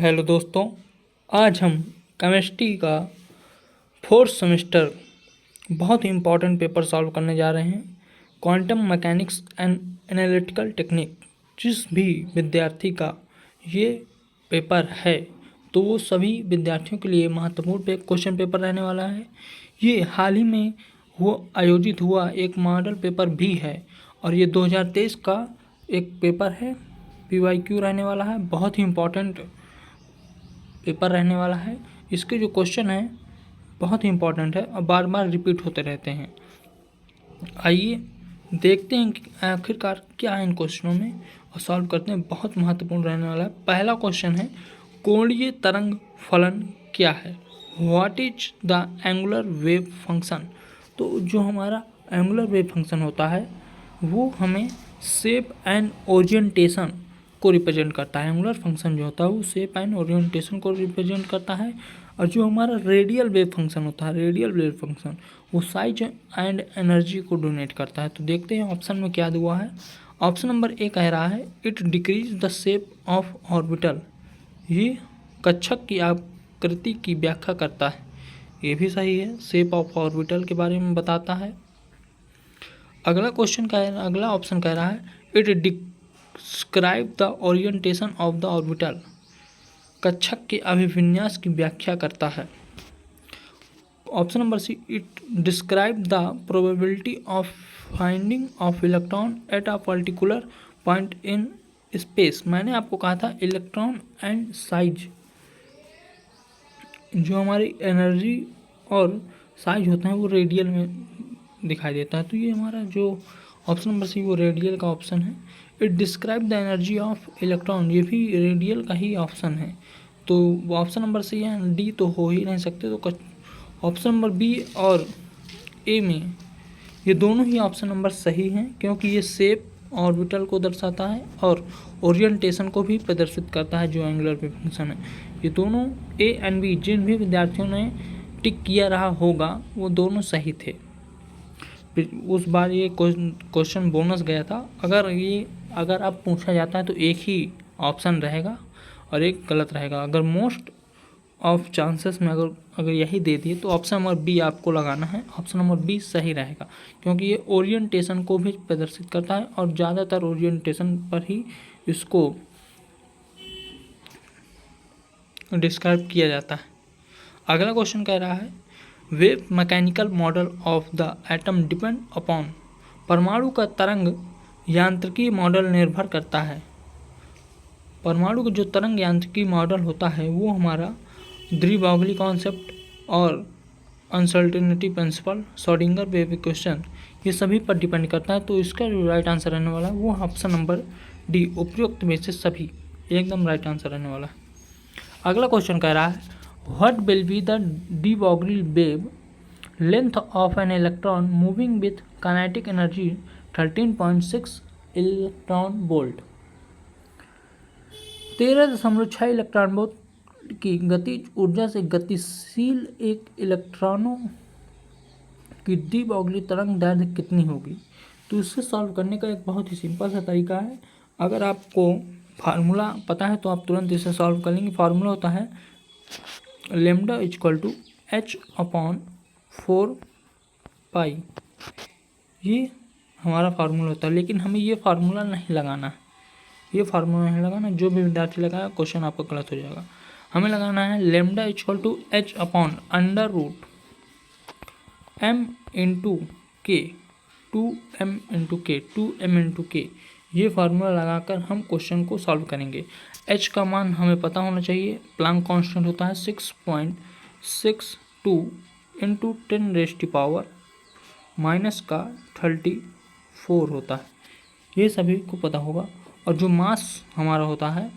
Hello दोस्तों, आज हम केमिस्ट्री का फोर्थ सेमेस्टर बहुत ही इम्पॉर्टेंट पेपर सॉल्व करने जा रहे हैं। Quantum mechanics and analytical technique. जिस भी विद्यार्थी का ये पेपर है तो वो सभी विद्यार्थियों के लिए महत्वपूर्ण क्वेश्चन पेपर रहने वाला है। ये हाल ही में आयोजित हुआ एक मॉडल पेपर भी है और ये 2023 का एक पेपर है। PYQ रहने वाला है, बहुत ही इम्पॉर्टेंट पेपर रहने वाला है। इसके जो क्वेश्चन है बहुत ही इम्पोर्टेंट है और बार बार रिपीट होते रहते हैं। आइए देखते हैं कि आखिरकार क्या है इन क्वेश्चनों में और सॉल्व करते हैं। बहुत महत्वपूर्ण रहने वाला है। पहला क्वेश्चन है, कोणीय तरंग फलन क्या है? What is the angular wave function? तो जो हमारा एंगुलर वेव फंक्शन होता है वो हमें शेप एंड ओरिएंटेशन को रिप्रेजेंट करता है। एंगुलर फंक्शन जो होता है वो शेप एंड ओरिएंटेशन को रिप्रेजेंट करता है। और जो हमारा रेडियल वेव फंक्शन होता है, रेडियल वेव फंक्शन वो साइज एंड एनर्जी को डोनेट करता है। तो देखते हैं ऑप्शन में क्या हुआ है। ऑप्शन नंबर ए कह रहा है it decrease the shape of orbital. ये कक्षक की आकृति की व्याख्या करता है। ये भी सही है, शेप ऑफ ऑर्बिटल के बारे में बताता है। अगला ऑप्शन कह रहा है it describe the orientation of the orbital. कक्षक के अभिविन्यास की व्याख्या करता है। Option number C, it describe the probability of finding of electron at a particular point in space. मैंने आपको कहा था इलेक्ट्रॉन एंड साइज, जो हमारी एनर्जी और साइज होते हैं वो रेडियल में दिखाई देता है। तो ये हमारा जो ऑप्शन नंबर सी वो रेडियल का ऑप्शन है। It describe the energy of electron, ये भी रेडियल का ही ऑप्शन है। तो ऑप्शन नंबर सी है, डी तो हो ही नहीं सकते। तो ऑप्शन नंबर बी और ए में ये दोनों ही ऑप्शन नंबर सही हैं, क्योंकि ये शेप ऑर्बिटल को दर्शाता है और ओरिएंटेशन को भी प्रदर्शित करता है जो एंगुलर वेव फंक्शन है। ये दोनों ए एंड बी जिन भी विद्यार्थियों ने टिक किया रहा होगा वो दोनों सही थे। उस बार ये क्वेश्चन बोनस गया था। अगर अब पूछा जाता है तो एक ही ऑप्शन रहेगा और एक गलत रहेगा। अगर मोस्ट ऑफ चांसेस में अगर यही दे दिए तो ऑप्शन नंबर बी आपको लगाना है। ऑप्शन नंबर बी सही रहेगा, क्योंकि ये ओरिएंटेशन को भी प्रदर्शित करता है और ज़्यादातर ओरिएंटेशन पर ही इसको डिस्क्राइब किया जाता है। अगला क्वेश्चन कह रहा है wave mechanical model of the atom depend upon. परमाणु का तरंग यांत्रिकी मॉडल निर्भर करता है। परमाणु का जो तरंग यांत्रिकी मॉडल होता है वो हमारा द्विबाउली कॉन्सेप्ट और uncertainty principle, Schrodinger wave equation, ये सभी पर डिपेंड करता है। तो इसका जो राइट आंसर रहने वाला है वो ऑप्शन नंबर डी, उपयुक्त में से सभी, एकदम राइट आंसर रहने वाला है। अगला क्वेश्चन कह रहा है what will be the de Broglie wave length of an electron moving with kinetic energy 13.6 electron volt. 13.6 electron volt की गतिज ऊर्जा से गतिशील एक इलेक्ट्रॉनों की डी ब्रोगली तरंग दैर्ध्य कितनी होगी? तो इससे सॉल्व करने का एक बहुत ही सिंपल सा तरीका है। अगर आपको फार्मूला पता है तो आप तुरंत इसे सॉल्व कर लेंगे। फार्मूला होता है लेमडा इक्वल टू h/4π। ये हमारा फार्मूला होता है, लेकिन हमें ये फार्मूला नहीं लगाना है। ये फार्मूला नहीं लगाना, जो भी विद्यार्थी लगाया क्वेश्चन आपका गलत हो जाएगा। हमें लगाना है lambda equal to h/√m into के, 2m इंटू के। ये फार्मूला लगाकर हम क्वेश्चन को सॉल्व करेंगे। h का मान हमें पता होना चाहिए। प्लैंक कांस्टेंट होता है 6.62 इंटू 10⁻⁻34 होता है। ये सभी को पता होगा। और जो मास हमारा होता है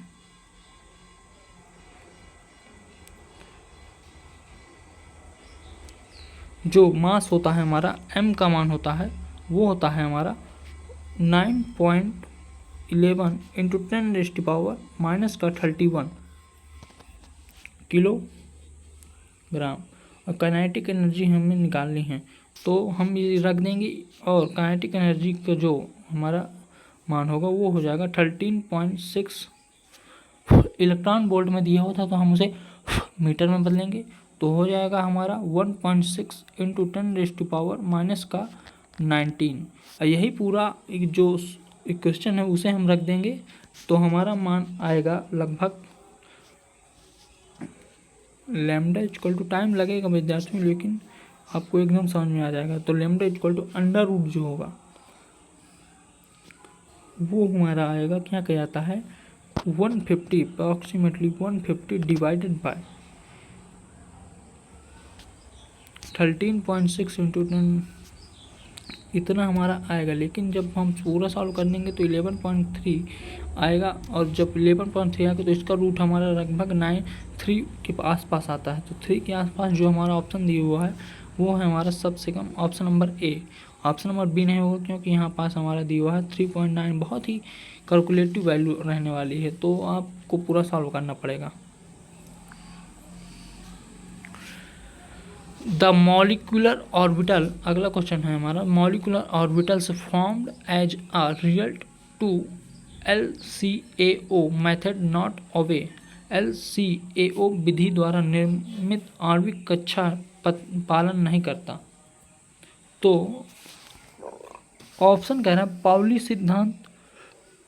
हमारा, m का मान होता है वो होता है हमारा 9.11 इंटू 10⁻⁻31 किलोग्राम। और काइनेटिक एनर्जी हमें निकालनी है तो हम ये रख देंगे और काइनेटिक एनर्जी का जो हमारा मान होगा वो हो जाएगा 13.6 इलेक्ट्रॉन वोल्ट में दिया हुआ था तो हम उसे मीटर में बदलेंगे, तो हो जाएगा हमारा 1.6 इंटू 10⁻⁻⁹। और यही पूरा एक जो इक्वेशन है उसे हम रख देंगे तो हमारा मान आएगा लगभग लैम्डा इक्वल टू, टाइम लगेगा विद्यार्थियों लेकिन आपको एकदम समझ में आ जाएगा। तो lambda equal to under root जो होगा वो हमारा आएगा, क्या कहता है, 150, अप्रॉक्सीमेटली 150 डिवाइडेड बाय 13.6 इंटू 10, इतना हमारा आएगा। लेकिन जब हम पूरा सॉल्व कर देंगे तो 11.3 आएगा, और जब 11.3 आएगा तो इसका रूट हमारा लगभग 93 के आसपास आता है। तो 3 के आसपास जो हमारा ऑप्शन दिया हुआ है वो है हमारा सबसे कम option number A. Option number B नहीं होगा क्योंकि यहाँ पास हमारा दिया हुआ है 3.9, बहुत ही कैलकुलेटिव वैल्यू रहने वाली है, तो आपको पूरा सॉल्व करना पड़ेगा। द मॉलिक्यूलर ऑर्बिटल, अगला क्वेश्चन है हमारा, molecular orbitals formed as a result to LCAO method not obey. LCAO विधि द्वारा निर्मित आणविक कक्षा पालन नहीं करता। तो ऑप्शन कह रहा है पाउली सिद्धांत,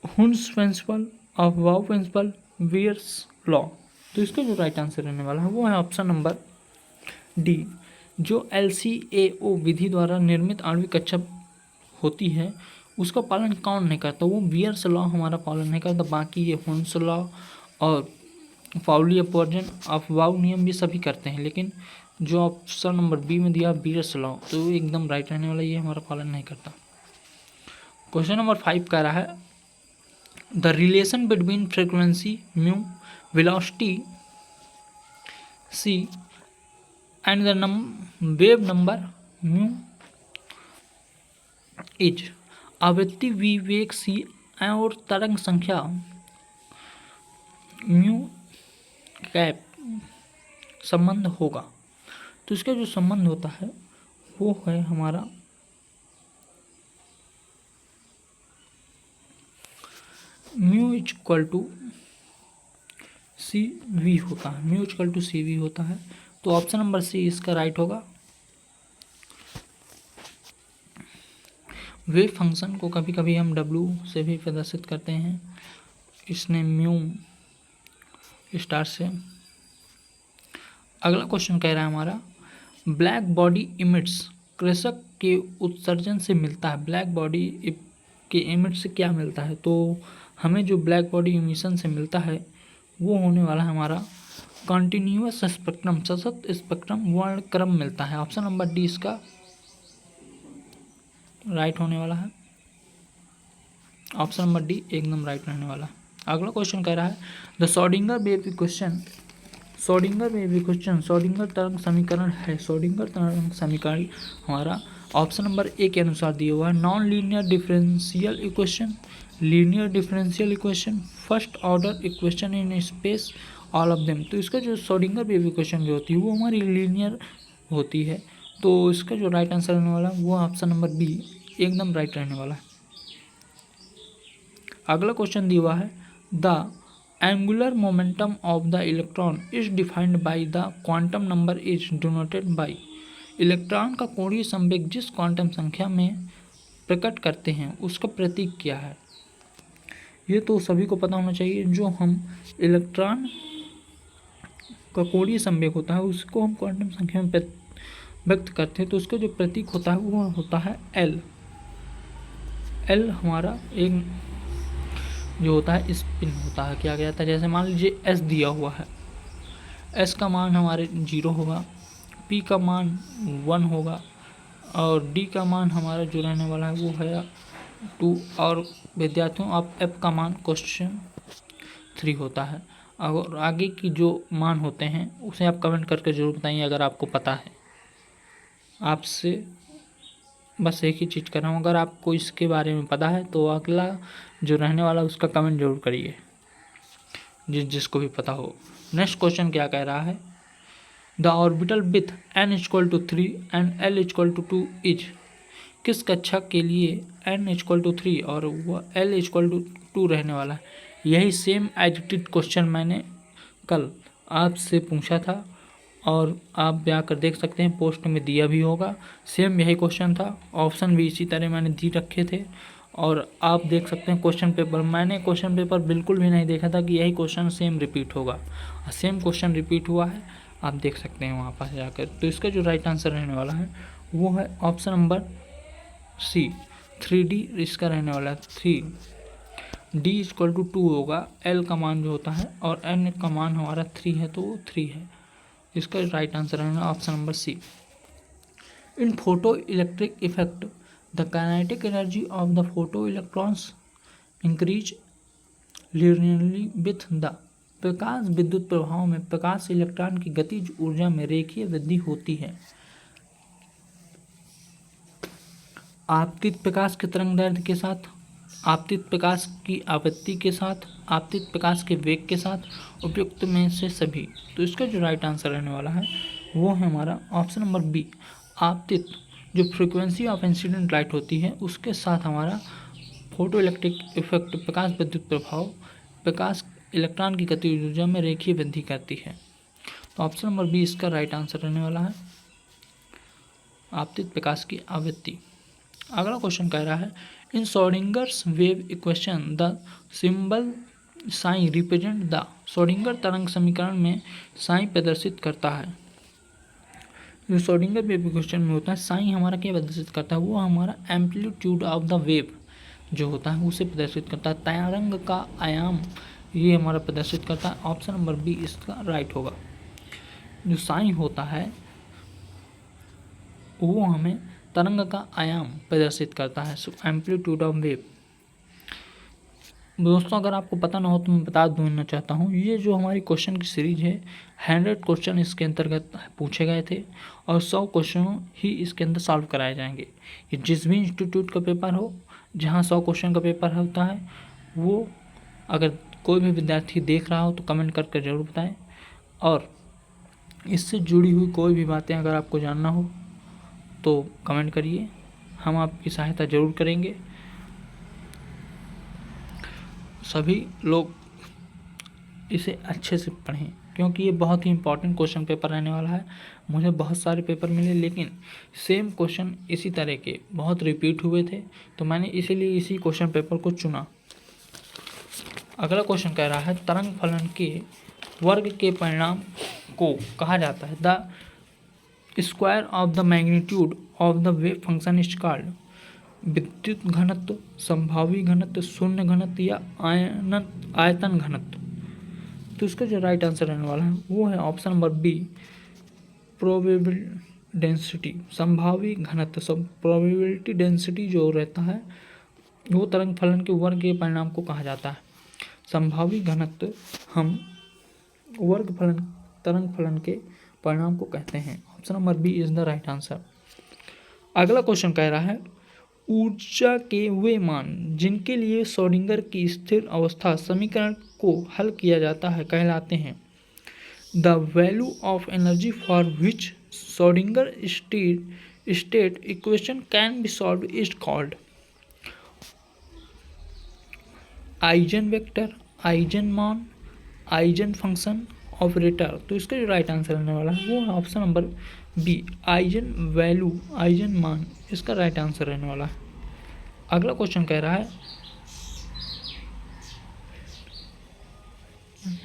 Hund's principle, Aufbau principle, Beer's law. तो इसका जो राइट आंसर रहने वाला है वो है ऑप्शन नंबर डी। जो LCAO विधि द्वारा निर्मित आणविक कक्षा होती है उसका पालन कौन नहीं करता, वो वियर्स लॉ हमारा पालन नहीं करता। बाकी ये हुन्स लॉ और पाउली अपवर्जन, अफबाउ नियम ये सभी करते हैं, लेकिन जो ऑप्शन नंबर बी में दिया वियर्स लॉ तो वो एकदम राइट रहने वाला, ये हमारा पालन नहीं करता। क्वेश्चन नंबर 5 कह रहा है the relation between frequency mu, velocity c and the wave number mu is, आवृत्ति विवेक c और तरंग संख्या म्यू कैप संबंध होगा। तो इसका जो संबंध होता है वो है हमारा mu equal to C V होता है, mu equal to C V होता है। तो ऑप्शन नंबर सी इसका राइट होगा। वेव फंक्शन को कभी कभी हम डब्ल्यू से भी प्रदर्शित करते हैं, इसने म्यू स्टार से। अगला क्वेश्चन कह रहा है हमारा ब्लैक बॉडी इमिट्स, कृषक के उत्सर्जन से मिलता है। ब्लैक बॉडी के इमिट से क्या मिलता है, तो हमें जो ब्लैक बॉडी इमिशन से मिलता है वो होने वाला है हमारा कॉन्टिन्यूअस स्पेक्ट्रम, सतत स्पेक्ट्रम वर्णक्रम मिलता है। ऑप्शन नंबर डी इसका राइट होने वाला है। ऑप्शन नंबर डी एकदम राइट रहने वाला है। अगला क्वेश्चन कह रहा है the Schrodinger wave equation, Schrodinger wave equation Schrodinger तरंग समीकरण है। श्रोडिंगर तरंग समीकरण हमारा ऑप्शन नंबर ए के अनुसार दिया हुआ है non linear differential equation, linear differential equation, first order equation in space, all of them. तो इसका जो श्रोडिंगर वेव इक्वेशन जो होती है वो हमारी लीनियर होती है। तो इसका जो राइट आंसर रहने वाला है वो ऑप्शन नंबर बी एकदम राइट रहने वाला है। अगला क्वेश्चन दिया हुआ है the angular momentum of the electron is defined by the quantum number is denoted by. Electron का कोणीय संवेग जिस क्वांटम संख्या में प्रकट करते हैं उसका प्रतीक क्या है। ये तो सभी को पता होना चाहिए। जो हम इलेक्ट्रॉन का कोणीय संवेग होता है उसको हम क्वांटम संख्या में व्यक्त करते हैं तो उसका जो प्रतीक होता है वो होता है एल। एल हमारा एक जो होता है स्पिन होता है, क्या कहता है, जैसे मान लीजिए एस दिया हुआ है, एस का मान हमारे 0 होगा, पी का मान 1 होगा और डी का मान हमारा जो रहने वाला है वो है 2। और विद्यार्थियों आप एफ का मान क्वेश्चन 3 होता है। और आगे की जो मान होते हैं उसे आप कमेंट करके ज़रूर बताइए अगर आपको पता है। आपसे बस एक ही चीज़ कर रहा हूँ, अगर आपको इसके बारे में पता है तो अगला जो रहने वाला उसका कमेंट जरूर करिए, जिसको भी पता हो। नेक्स्ट क्वेश्चन क्या कह रहा है the orbital with n equal to 3 and l equal to 2 is, किस कक्षा के लिए n इक्वल टू 3 और वह l इक्वल टू 2 रहने वाला है। यही सेम एडिटेड क्वेश्चन मैंने कल आपसे पूछा था और आप भी आकर देख सकते हैं, पोस्ट में दिया भी होगा। सेम यही क्वेश्चन था, ऑप्शन भी इसी तरह मैंने दी रखे थे और आप देख सकते हैं क्वेश्चन पेपर। मैंने क्वेश्चन पेपर बिल्कुल भी नहीं देखा था कि यही क्वेश्चन सेम रिपीट होगा। सेम क्वेश्चन रिपीट हुआ है, आप देख सकते हैं वहाँ पास जाकर। तो इसका जो राइट आंसर रहने वाला है वो है ऑप्शन नंबर सी, 3D इसका रहने वाला है 3। D इक्वल टू 2 होगा, L का मान जो होता है और N का मान हमारा 3 है तो वो 3 है। इसका राइट आंसर है option number C. In photo electric effect the kinetic energy of the photo electrons increase linearly with the. प्रकाश विद्युत प्रभाव में प्रकाश इलेक्ट्रॉन की गतिज ऊर्जा में रेखीय वृद्धि होती है। आपतित प्रकाश के तरंग दैर्ध्य के साथ, आपतित प्रकाश की आवृत्ति के साथ, आपतित प्रकाश के वेग के साथ, उपयुक्त में से सभी। तो इसका जो राइट आंसर रहने वाला है वो है हमारा ऑप्शन नंबर बी। आपतित जो फ्रीक्वेंसी ऑफ इंसिडेंट लाइट होती है उसके साथ हमारा फोटो इलेक्ट्रिक इफेक्ट प्रकाश विद्युत प्रभाव प्रकाश इलेक्ट्रॉन की गतिज ऊर्जा में रेखीय वृद्धि करती है। तो ऑप्शन नंबर बी इसका राइट आंसर रहने वाला है, आपतित प्रकाश की आवृत्ति। अगला क्वेश्चन कह रहा है in Schrodinger's wave equation the symbol sign represent the. Schrodinger तरंग समीकरण में साइन प्रदर्शित करता है। जो श्रोडिंगर वेव इक्वेशन में होता है साइन हमारा क्या प्रदर्शित करता है, वो हमारा एम्पलीट्यूड ऑफ द वेव जो होता है उसे प्रदर्शित करता है। तरंग का आयाम ये हमारा प्रदर्शित करता है। ऑप्शन नंबर बी इसका राइट होगा। जो साइन होता है वो हमें तरंग का आयाम प्रदर्शित करता है, एम्पलीट्यूड ऑफ वेव। दोस्तों अगर आपको पता ना हो तो मैं बता देना चाहता हूँ, ये जो हमारी क्वेश्चन की सीरीज है 100 क्वेश्चन इसके अंतर्गत पूछे गए थे और 100 क्वेश्चन ही इसके अंदर सॉल्व कराए जाएंगे। ये जिस भी इंस्टीट्यूट का पेपर हो जहाँ 100 क्वेश्चन का पेपर होता है, वो अगर कोई भी विद्यार्थी देख रहा हो तो कमेंट करके ज़रूर बताएं। और इससे जुड़ी हुई कोई भी बातें अगर आपको जानना हो तो कमेंट करिए, हम आपकी सहायता ज़रूर करेंगे। सभी लोग इसे अच्छे से पढ़ें क्योंकि ये बहुत ही इंपॉर्टेंट क्वेश्चन पेपर रहने वाला है। मुझे बहुत सारे पेपर मिले लेकिन सेम क्वेश्चन इसी तरह के बहुत रिपीट हुए थे, तो मैंने इसीलिए इसी क्वेश्चन पेपर को चुना। अगला क्वेश्चन कह रहा है तरंग फलन के वर्ग के परिणाम को कहा जाता है the square of the magnitude of the wave function is called. विद्युत घनत्व, संभावी घनत्व, शून्य घनत्व या आयतन घनत्व। तो इसका जो राइट आंसर रहने वाला है वो है option number B, probable density. संभावी घनत्व, सब प्रोबेबिलिटी डेंसिटी जो रहता है वो तरंग फलन के वर्ग के परिणाम को कहा जाता है। संभावी घनत्व हम वर्ग फलन तरंग फलन के परिणाम को कहते हैं। Option number B is the right answer. अगला क्वेश्चन कह रहा है ऊर्जा के वे मान जिनके लिए श्रोडिंगर की स्थिर अवस्था समीकरण को हल किया जाता है कहलाते हैं। The value of energy for which Schrodinger state equation can be solve is called. Eigen vector, eigen मान, आइजन फंक्शन, ऑपरेटर। तो इसका जो राइट आंसर रहने वाला है वो है option number B, eigen value, eigen मान इसका राइट आंसर रहने वाला है। अगला क्वेश्चन कह रहा है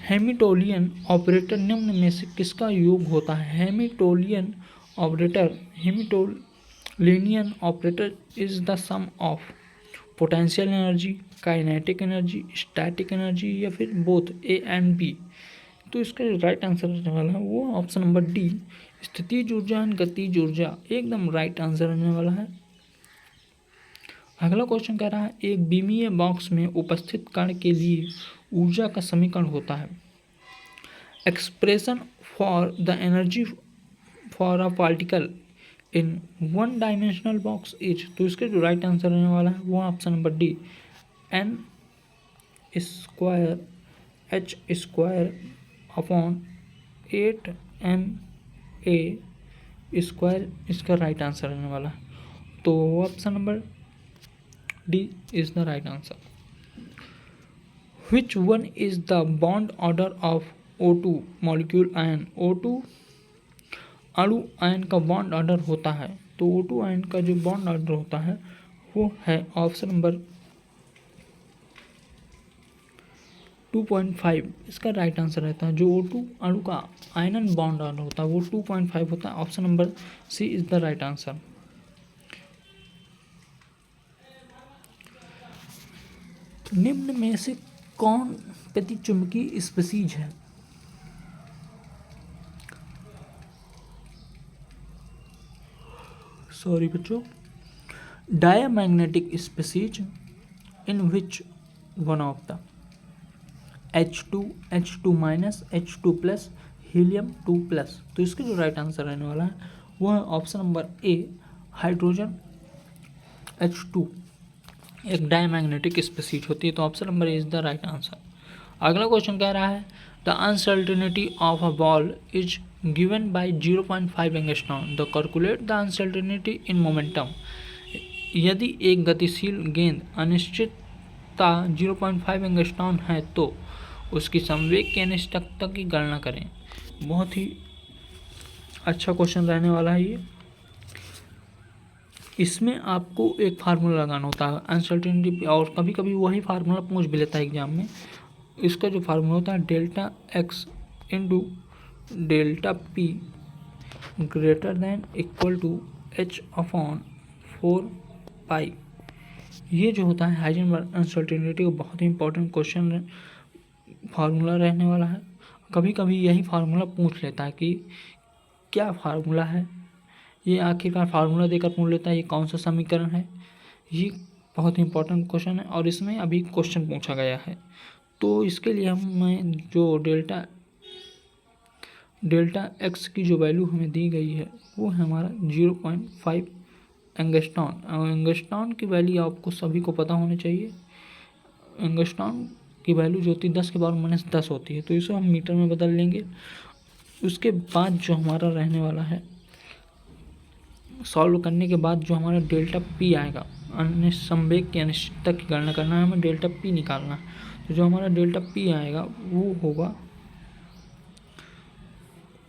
हैमिल्टोनियन ऑपरेटर निम्न में से किसका योग होता है। Hamiltonian operator, Hamiltonian operator is the sum of potential energy, kinetic energy, static energy या फिर बोथ ए एंड बी। तो इसका जो राइट आंसर रहने वाला है वो ऑप्शन नंबर डी, स्थितिज ऊर्जा एंड गतिज ऊर्जा, एकदम राइट आंसर रहने वाला है। अगला क्वेश्चन कह रहा है एक बिमीय बॉक्स में उपस्थित कण के लिए ऊर्जा का समीकरण होता है। Expression for the energy for a particle in one dimensional box is. तो इसके जो राइट आंसर रहने वाला है वो option number D, N square H square upon 8ma square इसका राइट आंसर रहने वाला है। तो option number D is the right answer. Which one is the bond order of O2 molecule ion. O2 अणु आयन का bond order होता है, तो O2 आयन का जो बॉन्ड ऑर्डर होता है वो है ऑप्शन नंबर 2.5 इसका राइट आंसर रहता है। जो O2 अणु का आयनन बॉन्ड ऑर्डर होता है वो 2.5 होता है। Option number C is the right answer. निम्न में से कौन प्रतिचुंबकीय स्पीशीज है। सॉरी बच्चों, diamagnetic species in which one of the H2, H2 minus, H2 plus, helium 2 plus. तो इसका जो राइट आंसर रहने वाला है वो है ऑप्शन नंबर ए, हाइड्रोजन H2 एक डायमैग्नेटिक स्पीशीज होती है। तो option number A is the right answer. अगला क्वेश्चन कह रहा है the uncertainty of a ball is given by 0.5 angstrom the calculate the uncertainty in momentum. यदि एक गतिशील गेंद अनिश्चितता 0.5 एंगस्ट्रॉन है तो उसकी संवेग की अनिश्चितता की गणना करें। बहुत ही अच्छा क्वेश्चन रहने वाला है ये। इसमें आपको एक फार्मूला लगाना होता है अनसर्टेनिटी, और कभी कभी वही फार्मूला पूछ भी लेता है एग्जाम में। इसका जो फार्मूला होता है delta X into delta P greater than equal to H upon 4 pi. ये जो होता है हाइजेनबर्ग अनसर्टेनिटी का बहुत ही इंपॉर्टेंट क्वेश्चन फार्मूला रहने वाला है। कभी कभी यही फार्मूला पूछ लेता है कि क्या फार्मूला है, ये आखिरकार फार्मूला देकर पूछ लेता है ये कौन सा समीकरण है। ये बहुत ही इंपॉर्टेंट क्वेश्चन है और इसमें अभी क्वेश्चन पूछा गया है। तो इसके लिए हमें जो डेल्टा एक्स की जो वैल्यू हमें दी गई है वो है हमारा 0.5 एंगस्ट्रॉन। और एंगस्ट्रॉन की वैल्यू आपको सभी को पता होनी चाहिए। एंगस्ट्रॉन की वैल्यू जो होती है 10⁻⁻10 होती है, तो इसे हम मीटर में बदल लेंगे। उसके बाद जो हमारा रहने वाला है सॉल्व करने के बाद जो हमारा डेल्टा पी आएगा, अन्य संवेग की अनिश्चितता की गणना करना है, हमें डेल्टा पी निकालना है। तो जो हमारा डेल्टा पी आएगा वो होगा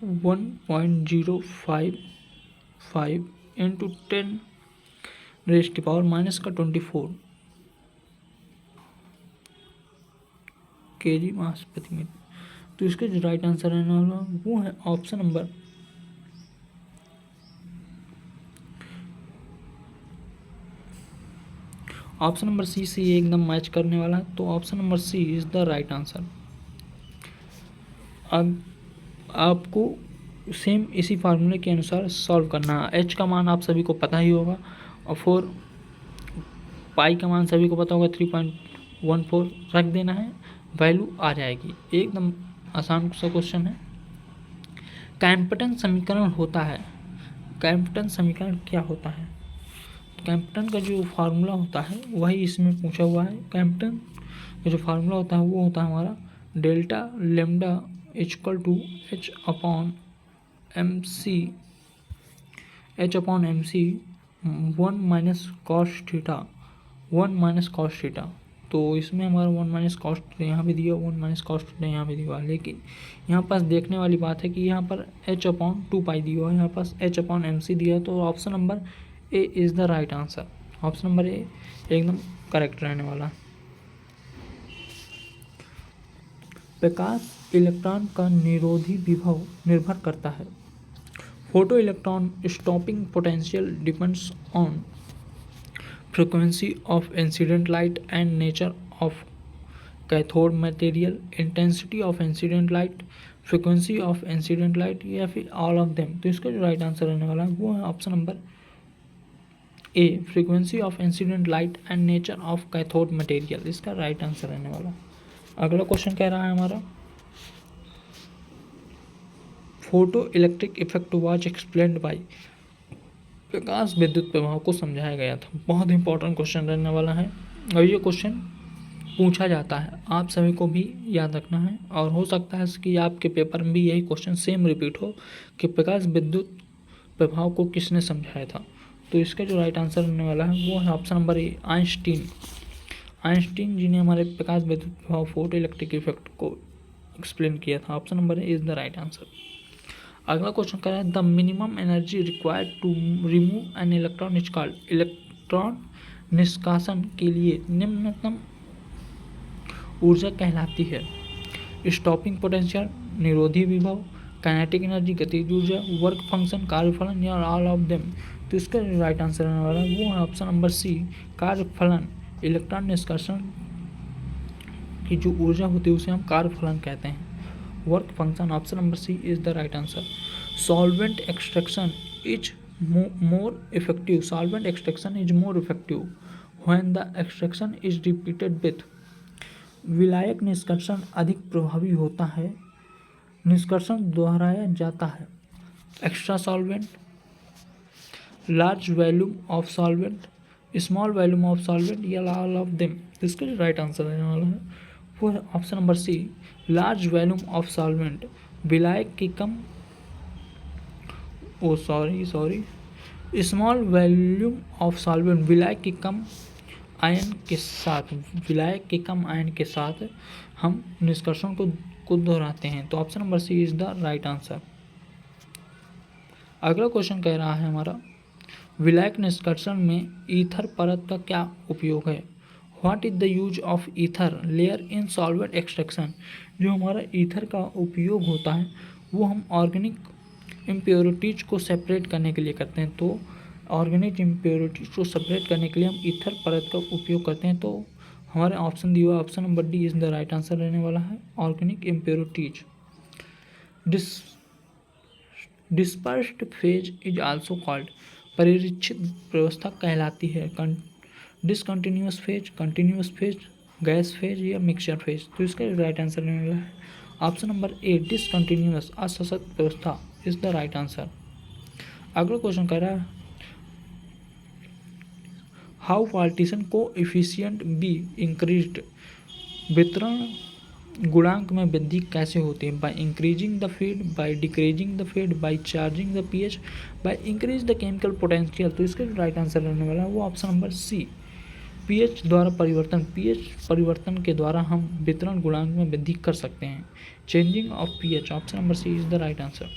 1.055 इंटू 10⁻⁻24 kg मास प्रति मीटर। तो इसका जो राइट आंसर रहने वाला वो है ऑप्शन नंबर सी से ये एकदम मैच करने वाला है। तो option number C is the right answer. अब आपको सेम इसी फार्मूले के अनुसार सॉल्व करना है। एच का मान आप सभी को पता ही होगा और 4 पाई का मान सभी को पता होगा 3.14 रख देना है, वैल्यू आ जाएगी। एकदम आसान सा क्वेश्चन है। कैम्पटन समीकरण होता है, कैम्पटन समीकरण क्या होता है। कैम्पटन का जो फार्मूला होता है वही इसमें पूछा हुआ है। कैम्पटन का जो फार्मूला होता है वो होता है हमारा delta lambda equal to H upon M C 1 minus cos theta. तो इसमें हमारा 1 माइनस कॉस थीटा यहाँ भी दिया, 1 माइनस कॉस थीटा यहाँ भी दिया। लेकिन यहाँ पास देखने वाली बात है कि यहाँ पर h अपॉन 2 पाई दिया हुआ है, यहाँ पास h अपॉन एम सी दिया है। तो option number A is the right answer. Option number ए एकदम करेक्ट रहने वाला। प्रकाश इलेक्ट्रॉन का निरोधी विभव निर्भर करता है। Photo electron stopping potential depends on frequency of incident light and nature of cathode material, intensity of incident light, frequency of incident light, या फिर ऑल ऑफ देम। तो इसका जो राइट आंसर रहने वाला है वो है option number A, frequency of incident light and nature of cathode material. इसका राइट आंसर रहने वाला। अगला क्वेश्चन कह रहा है हमारा photo electric effect was explained by. प्रकाश विद्युत प्रभाव को समझाया गया था। बहुत इंपॉर्टेंट क्वेश्चन रहने वाला है और ये क्वेश्चन पूछा जाता है, आप सभी को भी याद रखना है। और हो सकता है कि आपके पेपर में भी यही क्वेश्चन सेम रिपीट हो कि प्रकाश विद्युत प्रभाव को किसने समझाया था। तो इसका जो राइट आंसर रहने वाला है वो है option number A, Einstein. Einstein ji ने हमारे प्रकाश विद्युत प्रभाव फोटो इलेक्ट्रिक इफेक्ट को एक्सप्लेन किया था। Option number is the right answer. अगला क्वेश्चन कह रहा है the minimum energy required to remove an electron is called. Electron निष्कासन के लिए निम्नतम ऊर्जा कहलाती है। स्टॉपिंग पोटेंशियल, निरोधी विभव, काइनेटिक एनर्जी गतिज ऊर्जा, वर्क फंक्शन कार्यफलन या ऑल ऑफ देम। तो इसका राइट आंसर आने वाला है वो है ऑप्शन नंबर सी कार्यफलन। इलेक्ट्रॉन निष्कर्षण की जो ऊर्जा होती है उसे हम कार्यफलन कहते हैं। Work function option number C is the right answer. Solvent extraction is more effective. Solvent extraction is more effective when the extraction is repeated with. विलायक निष्कर्षण अधिक प्रभावी होता है, निष्कर्षण दोहराया जाता है। Extra solvent, large volume of solvent, small volume of solvent या ऑल ऑफ देम। इसका जो राइट आंसर आने वाला है वो है option number C large volume of solvent. विलायक की कम स्मॉल वॉल्यूम ऑफ सॉल्वेंट विलायक की कम आयन के साथ, विलायक के कम आयन के साथ हम निष्कर्षण को दोहराते हैं। तो option number C is the right answer. अगला क्वेश्चन कह रहा है हमारा विलायक निष्कर्षण में ईथर परत का क्या उपयोग है। What is the use of ether layer in solvent extraction. जो हमारा ईथर का उपयोग होता है वो हम ऑर्गेनिक इम्प्योरिटीज को सेपरेट करने के लिए करते हैं। तो ऑर्गेनिक इम्प्योरिटीज को सेपरेट करने के लिए हम ईथर परत का उपयोग करते हैं। तो हमारे ऑप्शन दिया हुआ option number D is the right answer रहने वाला है organic impurities. Dispersed phase is also called. परिरक्षित व्यवस्था कहलाती है discontinuous phase, continuous phase, gas phase या मिक्सचर फेज। तो इसका राइट आंसर रहने वाला है ऑप्शन नंबर ए डिसकंटिन्यूअस असतत व्यवस्था इज द राइट आंसर। अगला क्वेश्चन कह रहा है how partition coefficient be increased. वितरण गुणांक में वृद्धि कैसे होती है। By increasing the feed, by decreasing the feed, by charging the pH, by increase the chemical potential. तो इसका राइट आंसर रहने वाला है वो ऑप्शन नंबर सी पीएच द्वारा परिवर्तन। पीएच परिवर्तन के द्वारा हम वितरण गुणांक में वृद्धि कर सकते हैं। Changing of pH option number C is the right answer.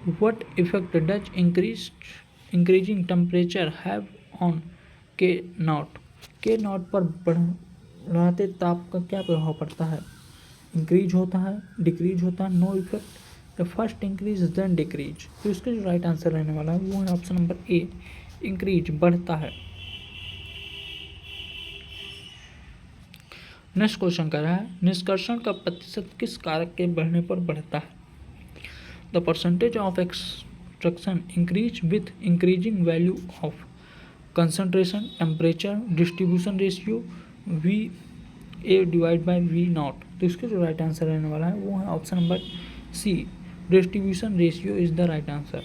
What effect does increasing temperature have on K not. K not पर बढ़ाते ताप का क्या प्रभाव पड़ता है। इंक्रीज होता है, डिक्रीज होता है, नो इफेक्ट या फर्स्ट इंक्रीज देन डिक्रीज। तो इसका जो राइट आंसर रहने वाला है वो है ऑप्शन नंबर ए इंक्रीज बढ़ता है। नेक्स्ट क्वेश्चन कर रहा है निष्कर्षण का प्रतिशत किस कारक के बढ़ने पर बढ़ता है। The percentage of extraction increase with increasing value of concentration, temperature, distribution ratio, V A divide by V not. तो इसका जो राइट आंसर रहने वाला है वो है option number C distribution ratio is the right answer.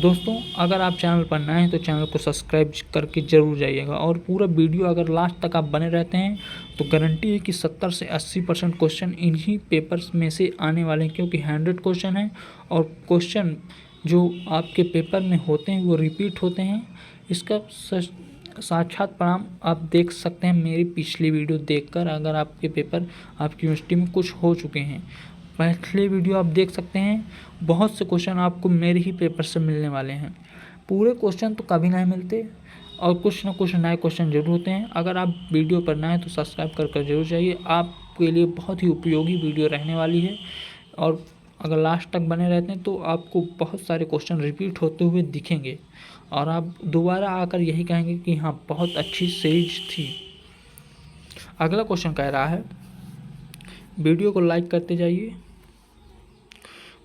दोस्तों अगर आप चैनल पर नए हैं तो चैनल को सब्सक्राइब करके जरूर जाइएगा और पूरा वीडियो अगर लास्ट तक आप बने रहते हैं तो गारंटी है कि 70 से 80% क्वेश्चन इन्हीं पेपर्स में से आने वाले हैं, क्योंकि 100 क्वेश्चन हैं और क्वेश्चन जो आपके पेपर में होते हैं वो रिपीट होते हैं। इसका साक्षात परिणाम आप देख सकते हैं मेरी पिछली वीडियो देखकर। अगर आपके पेपर आपकी यूनिवर्सिटी में कुछ हो चुके हैं, पिछले वीडियो आप देख सकते हैं, बहुत से क्वेश्चन आपको मेरे ही पेपर से मिलने वाले हैं। पूरे क्वेश्चन तो कभी नहीं मिलते और कुछ ना कुछ नए क्वेश्चन जरूर होते हैं। अगर आप वीडियो पर नए हैं तो सब्सक्राइब कर जरूर जाइए, आपके लिए बहुत ही उपयोगी वीडियो रहने वाली है। और अगर लास्ट तक बने रहते हैं तो आपको बहुत सारे क्वेश्चन रिपीट होते हुए दिखेंगे और आप दोबारा आकर यही कहेंगे कि हाँ बहुत अच्छी सीरीज थी। अगला क्वेश्चन कह रहा है वीडियो को लाइक करते जाइए।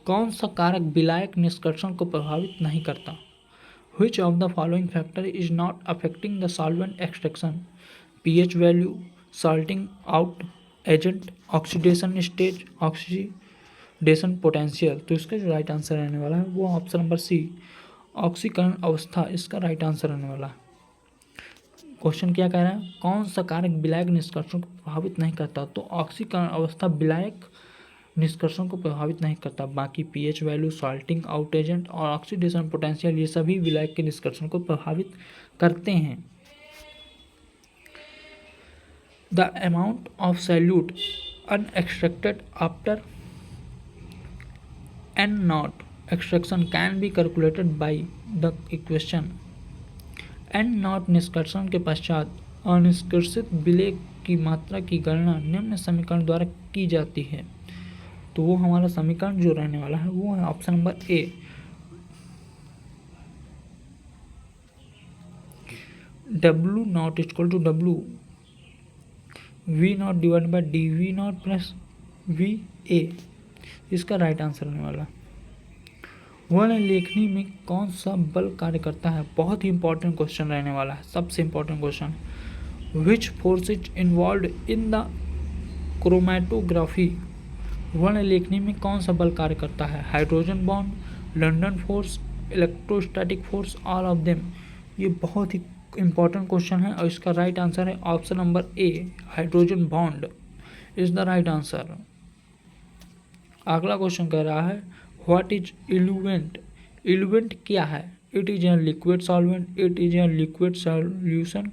कौन सा कारक विलायक निष्कर्षण को प्रभावित नहीं करता। Which of the following factor is not affecting the solvent extraction? pH value, salting out agent, oxidation stage, oxidation potential। तो इसका जो राइट आंसर रहने वाला है वो ऑप्शन नंबर सी ऑक्सीकरण अवस्था इसका राइट आंसर रहने वाला है। क्वेश्चन क्या कह रहा है कौन सा कारक विलायक निष्कर्षण को प्रभावित नहीं करता। तो ऑक्सीकरण अवस्था विलायक निष्कर्षण को प्रभावित नहीं करता। बाकी pH value, salting out agent और ऑक्सीडेशन पोटेंशियल ये सभी विलायक के निष्कर्षण को प्रभावित करते हैं। The amount of salute unextracted after n naught extraction can be calculated by the equation n naught निष्कर्षण के पश्चात अनिष्कर्षित विलेय की मात्रा की गणना निम्न समीकरण द्वारा की जाती है। तो वो हमारा समीकरण जो रहने वाला है वो है option number A, W not equal to W V not divide by D V not plus V A, इसका राइट आंसर रहने वाला। वर्ण लेखनी में कौन सा बल कार्य करता है, बहुत ही इंपॉर्टेंट क्वेश्चन रहने वाला है, सबसे important question. Which force is involve in the chromatography, वर्ण लेखनी में कौन सा बल कार्य करता है, hydrogen bond, London force, electrostatic force, all of them. ये बहुत ही इंपॉर्टेंट क्वेश्चन है और इसका राइट आंसर है option number A, hydrogen bond is the right answer. अगला क्वेश्चन कह रहा है व्हाट इज इल्यूवेंट, इल्यूवेंट क्या है, it is a liquid solvent, it is a liquid solution,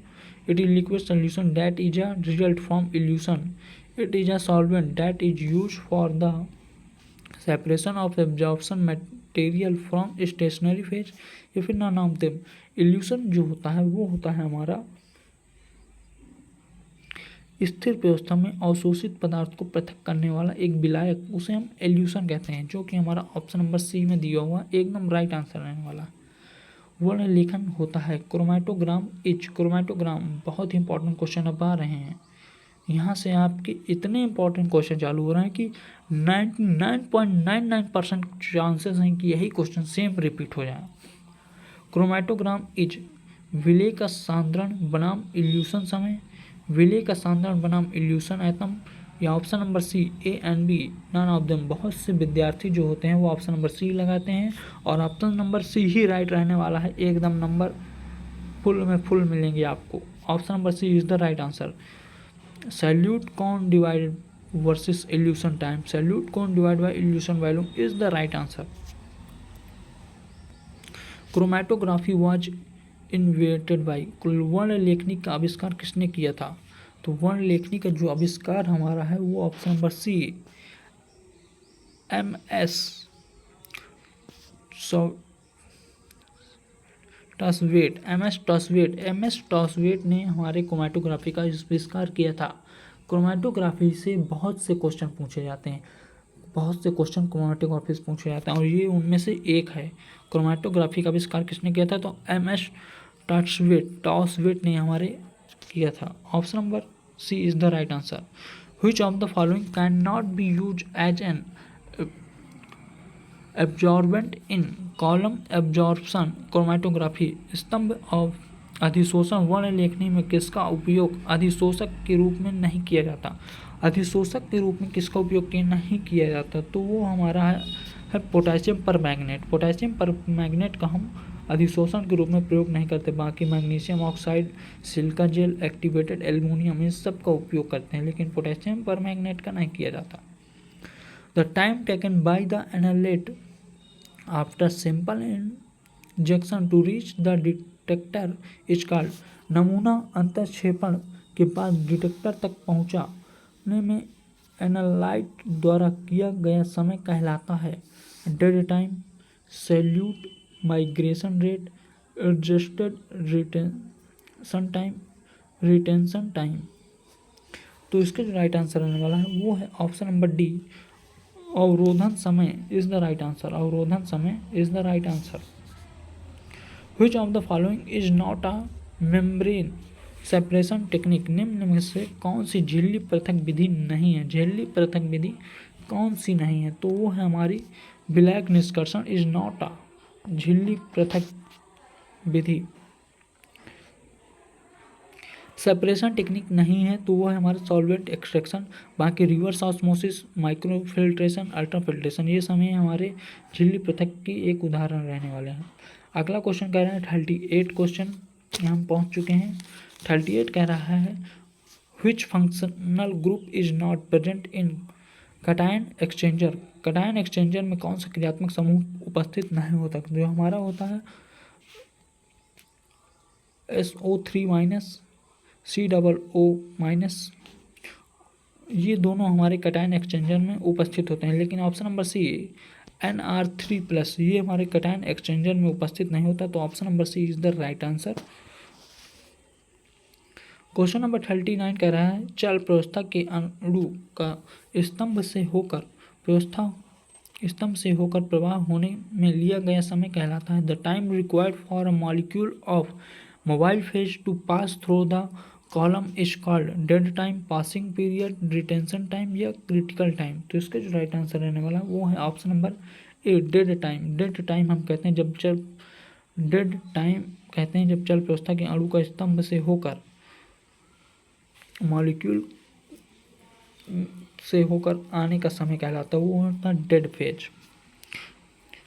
it is liquid solution that is a result from evolution, it is a solvent that is use for the separation of absorption material from stationary phase, या फिर none of them. Evolution जो होता है वो होता है हमारा स्थिर व्यवस्था में अवशोषित पदार्थ को पृथक करने वाला एक विलायक, उसे हम एल्यूशन कहते हैं, जो कि हमारा ऑप्शन नंबर सी में दिया हुआ एकदम राइट आंसर रहने वाला। वर्ण लेखन होता है क्रोमैटोग्राम इच, क्रोमैटोग्राम बहुत ही इंपॉर्टेंट क्वेश्चन अब आ रहे हैं। यहाँ से आपके इतने इंपॉर्टेंट क्वेश्चन चालू हो रहे हैं कि 99.99% चांसेस हैं कि यही क्वेश्चन सेम रिपीट हो जाए। क्रोमैटोग्राम इज विलेय का सांद्रण बनाम इल्यूशन समय, विलेय का सांद्रण बनाम इल्यूशन एटम, या option number C A and B none of them. बहुत से विद्यार्थी जो होते हैं वो ऑप्शन नंबर सी लगाते हैं और ऑप्शन नंबर सी ही राइट रहने वाला है, एकदम नंबर फुल मिलेंगे आपको। Option number C is the right answer. Solute conc divide versus elution time, solute conc divide by elution volume is the right answer. Chromatography was invented by, वर्ण लेखनी का आविष्कार किसने किया था, तो वर्ण लेखनी का जो आविष्कार हमारा है वो option number C M S. Tswett, M S. Tswett ने हमारे क्रोमैटोग्राफी का आविष्कार किया था। क्रोमैटोग्राफी से बहुत से क्वेश्चन पूछे जाते हैं, बहुत से क्वेश्चन क्रोमैटोग्राफी से पूछे जाते हैं और ये उनमें से एक है। क्रोमैटोग्राफी का आविष्कार किसने किया था, तो एम.एस. टॉसवेट ने हमारे किया था। Option number C is the right answer. Which of the following can not be use as an absorbent in column absorption chromatography, स्तंभ ऑफ अधिशोषण वर्ण लेखनी में किसका उपयोग अधिशोषक के रूप में नहीं किया जाता, अधिशोषक के रूप में किसका उपयोग नहीं किया जाता, तो वो हमारा है पोटेशियम परमैंगनेट। पोटेशियम परमैंगनेट का हम अधिशोषण के रूप में प्रयोग नहीं करते, बाकी magnesium oxide, silica gel, activated aluminium, इन सब का उपयोग करते हैं, लेकिन पोटेशियम परमैंगनेट का नहीं किया जाता। The time taken by the analyte after simple injection to reach the detector is called, नमूना अंतःक्षेपण के बाद डिटेक्टर तक पहुंचाने में एनालाइट द्वारा किया गया समय कहलाता है dead time, salute migration rate, adjusted retention time. तो इसका जो राइट आंसर रहने वाला है वो है ऑप्शन नंबर डी, अवरोधन समय इज द राइट आंसर, अवरोधन समय is the right answer. Which of the following is not a membrane separation technique, निम्न में से कौन सी झिल्ली पृथक विधि नहीं है, झिल्ली पृथक विधि कौन सी नहीं है, तो वो है हमारी विलायक निष्कर्षण इज नॉट अ झिल्ली पृथक विधि। सेपरेशन टेक्निक नहीं है तो वो है हमारा सॉल्वेंट एक्सट्रैक्शन, बाकी reverse osmosis, micro filtration, ultra filtration, ये सभी हमारे झिल्ली पृथक की एक उदाहरण रहने वाले हैं। अगला क्वेश्चन कह रहा है 38 क्वेश्चन हम पहुंच चुके हैं। 38 कह रहा है which functional group is not present in cation exchanger, cation exchanger में कौन सा क्रियात्मक समूह उपस्थित नहीं होता, जो हमारा होता है SO3- COO-, ये दोनों हमारे कटायन एक्सचेंजर में उपस्थित होते हैं। लेकिन ऑप्शन नंबर सी NR3+, ये हमारे कटायन एक्सचेंजर में उपस्थित नहीं होता। तो option number C is the right answer. Question number 39 कह रहा है चल प्रवस्था के अणु का स्तंभ से होकर प्रवाह होने में लिया गया समय कहलाता है। The time required for a molecule of mobile phase two pass through the column is called dead time, passing period, retention time या क्रिटिकल टाइम। तो इसका जो राइट आंसर रहने वाला वो है ऑप्शन नंबर ए, डेड टाइम। डेड टाइम हम कहते हैं जब चल प्रवस्था के अणु का स्तंभ से होकर मॉलिक्यूल से होकर आने का समय कहलाता है, वो होता है डेड फेज।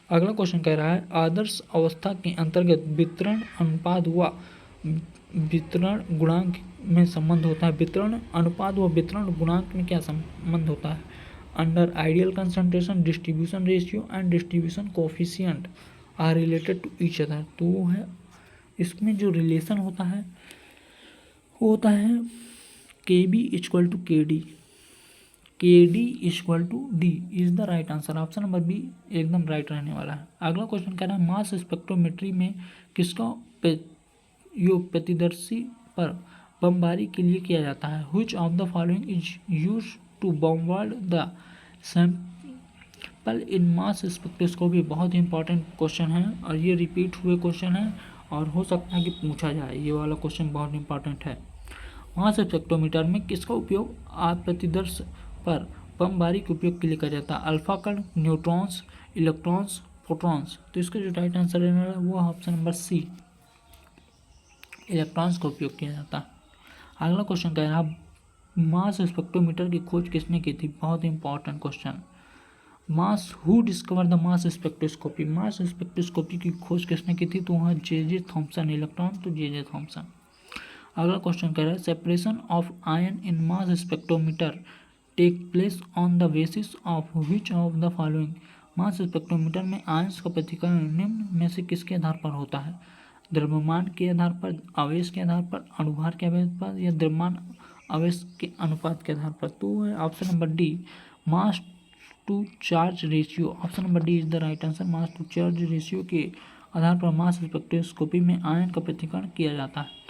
अगला क्वेश्चन कह रहा है आदर्श अवस्था के अंतर्गत वितरण अनुपात व वितरण गुणांक में संबंध होता है। वितरण अनुपात व वितरण गुणांक में क्या संबंध होता है? Under ideal concentration, distribution ratio and distribution coefficient are related to each other. तो वो है, इसमें जो रिलेशन होता है वो होता है KB equal to KD, KD equal to D is the right answer. Option number B एकदम राइट रहने वाला है। अगला क्वेश्चन कह रहा है मास स्पेक्ट्रोमेट्री में किसका उपयोग प्रतिदर्शी पर बमबारी के लिए किया जाता है? Which of the following is used to bombard the sample in mass spectroscopy. बहुत ही इंपॉर्टेंट क्वेश्चन है और ये रिपीट हुए क्वेश्चन है और हो सकता है कि पूछा जाए। ये वाला क्वेश्चन बहुत इंपॉर्टेंट है। मास स्पेक्ट्रोमीटर में किसका उपयोग प्रतिदर्श पर बमबारी के उपयोग के लिए किया जाता है? अल्फा कण, न्यूट्रॉन्स, इलेक्ट्रॉन्स, फोटॉन्स। तो इसका जो राइट आंसर रहने वाला है वो ऑप्शन नंबर सी, इलेक्ट्रॉन्स का उपयोग किया जाता है। अगला क्वेश्चन कह रहा है मास स्पेक्ट्रोमीटर की खोज किसने की थी? बहुत important question. Who discover the mass spectroscopy. Mass spectroscopy की खोज किसने की थी? तो वहाँ J.J. थॉम्सन। इलेक्ट्रॉन तो J.J. थॉम्सन। अगला क्वेश्चन कह रहा है separation of ion in mass spectrometer take place on the basis of which of the following. Mass spectrometer में आयंस का पृथक्करण निम्न में से किसके आधार पर होता है? द्रव्यमान के आधार पर, आवेश के आधार पर, अणुभार के आधार पर या द्रव्यमान आवेश के अनुपात के आधार पर। तो है option number D, mass to charge ratio. Option number D is the right answer. Mass to charge ratio के आधार पर मास स्पेक्ट्रोस्कोपी में आयन का पृथक्करण किया जाता है।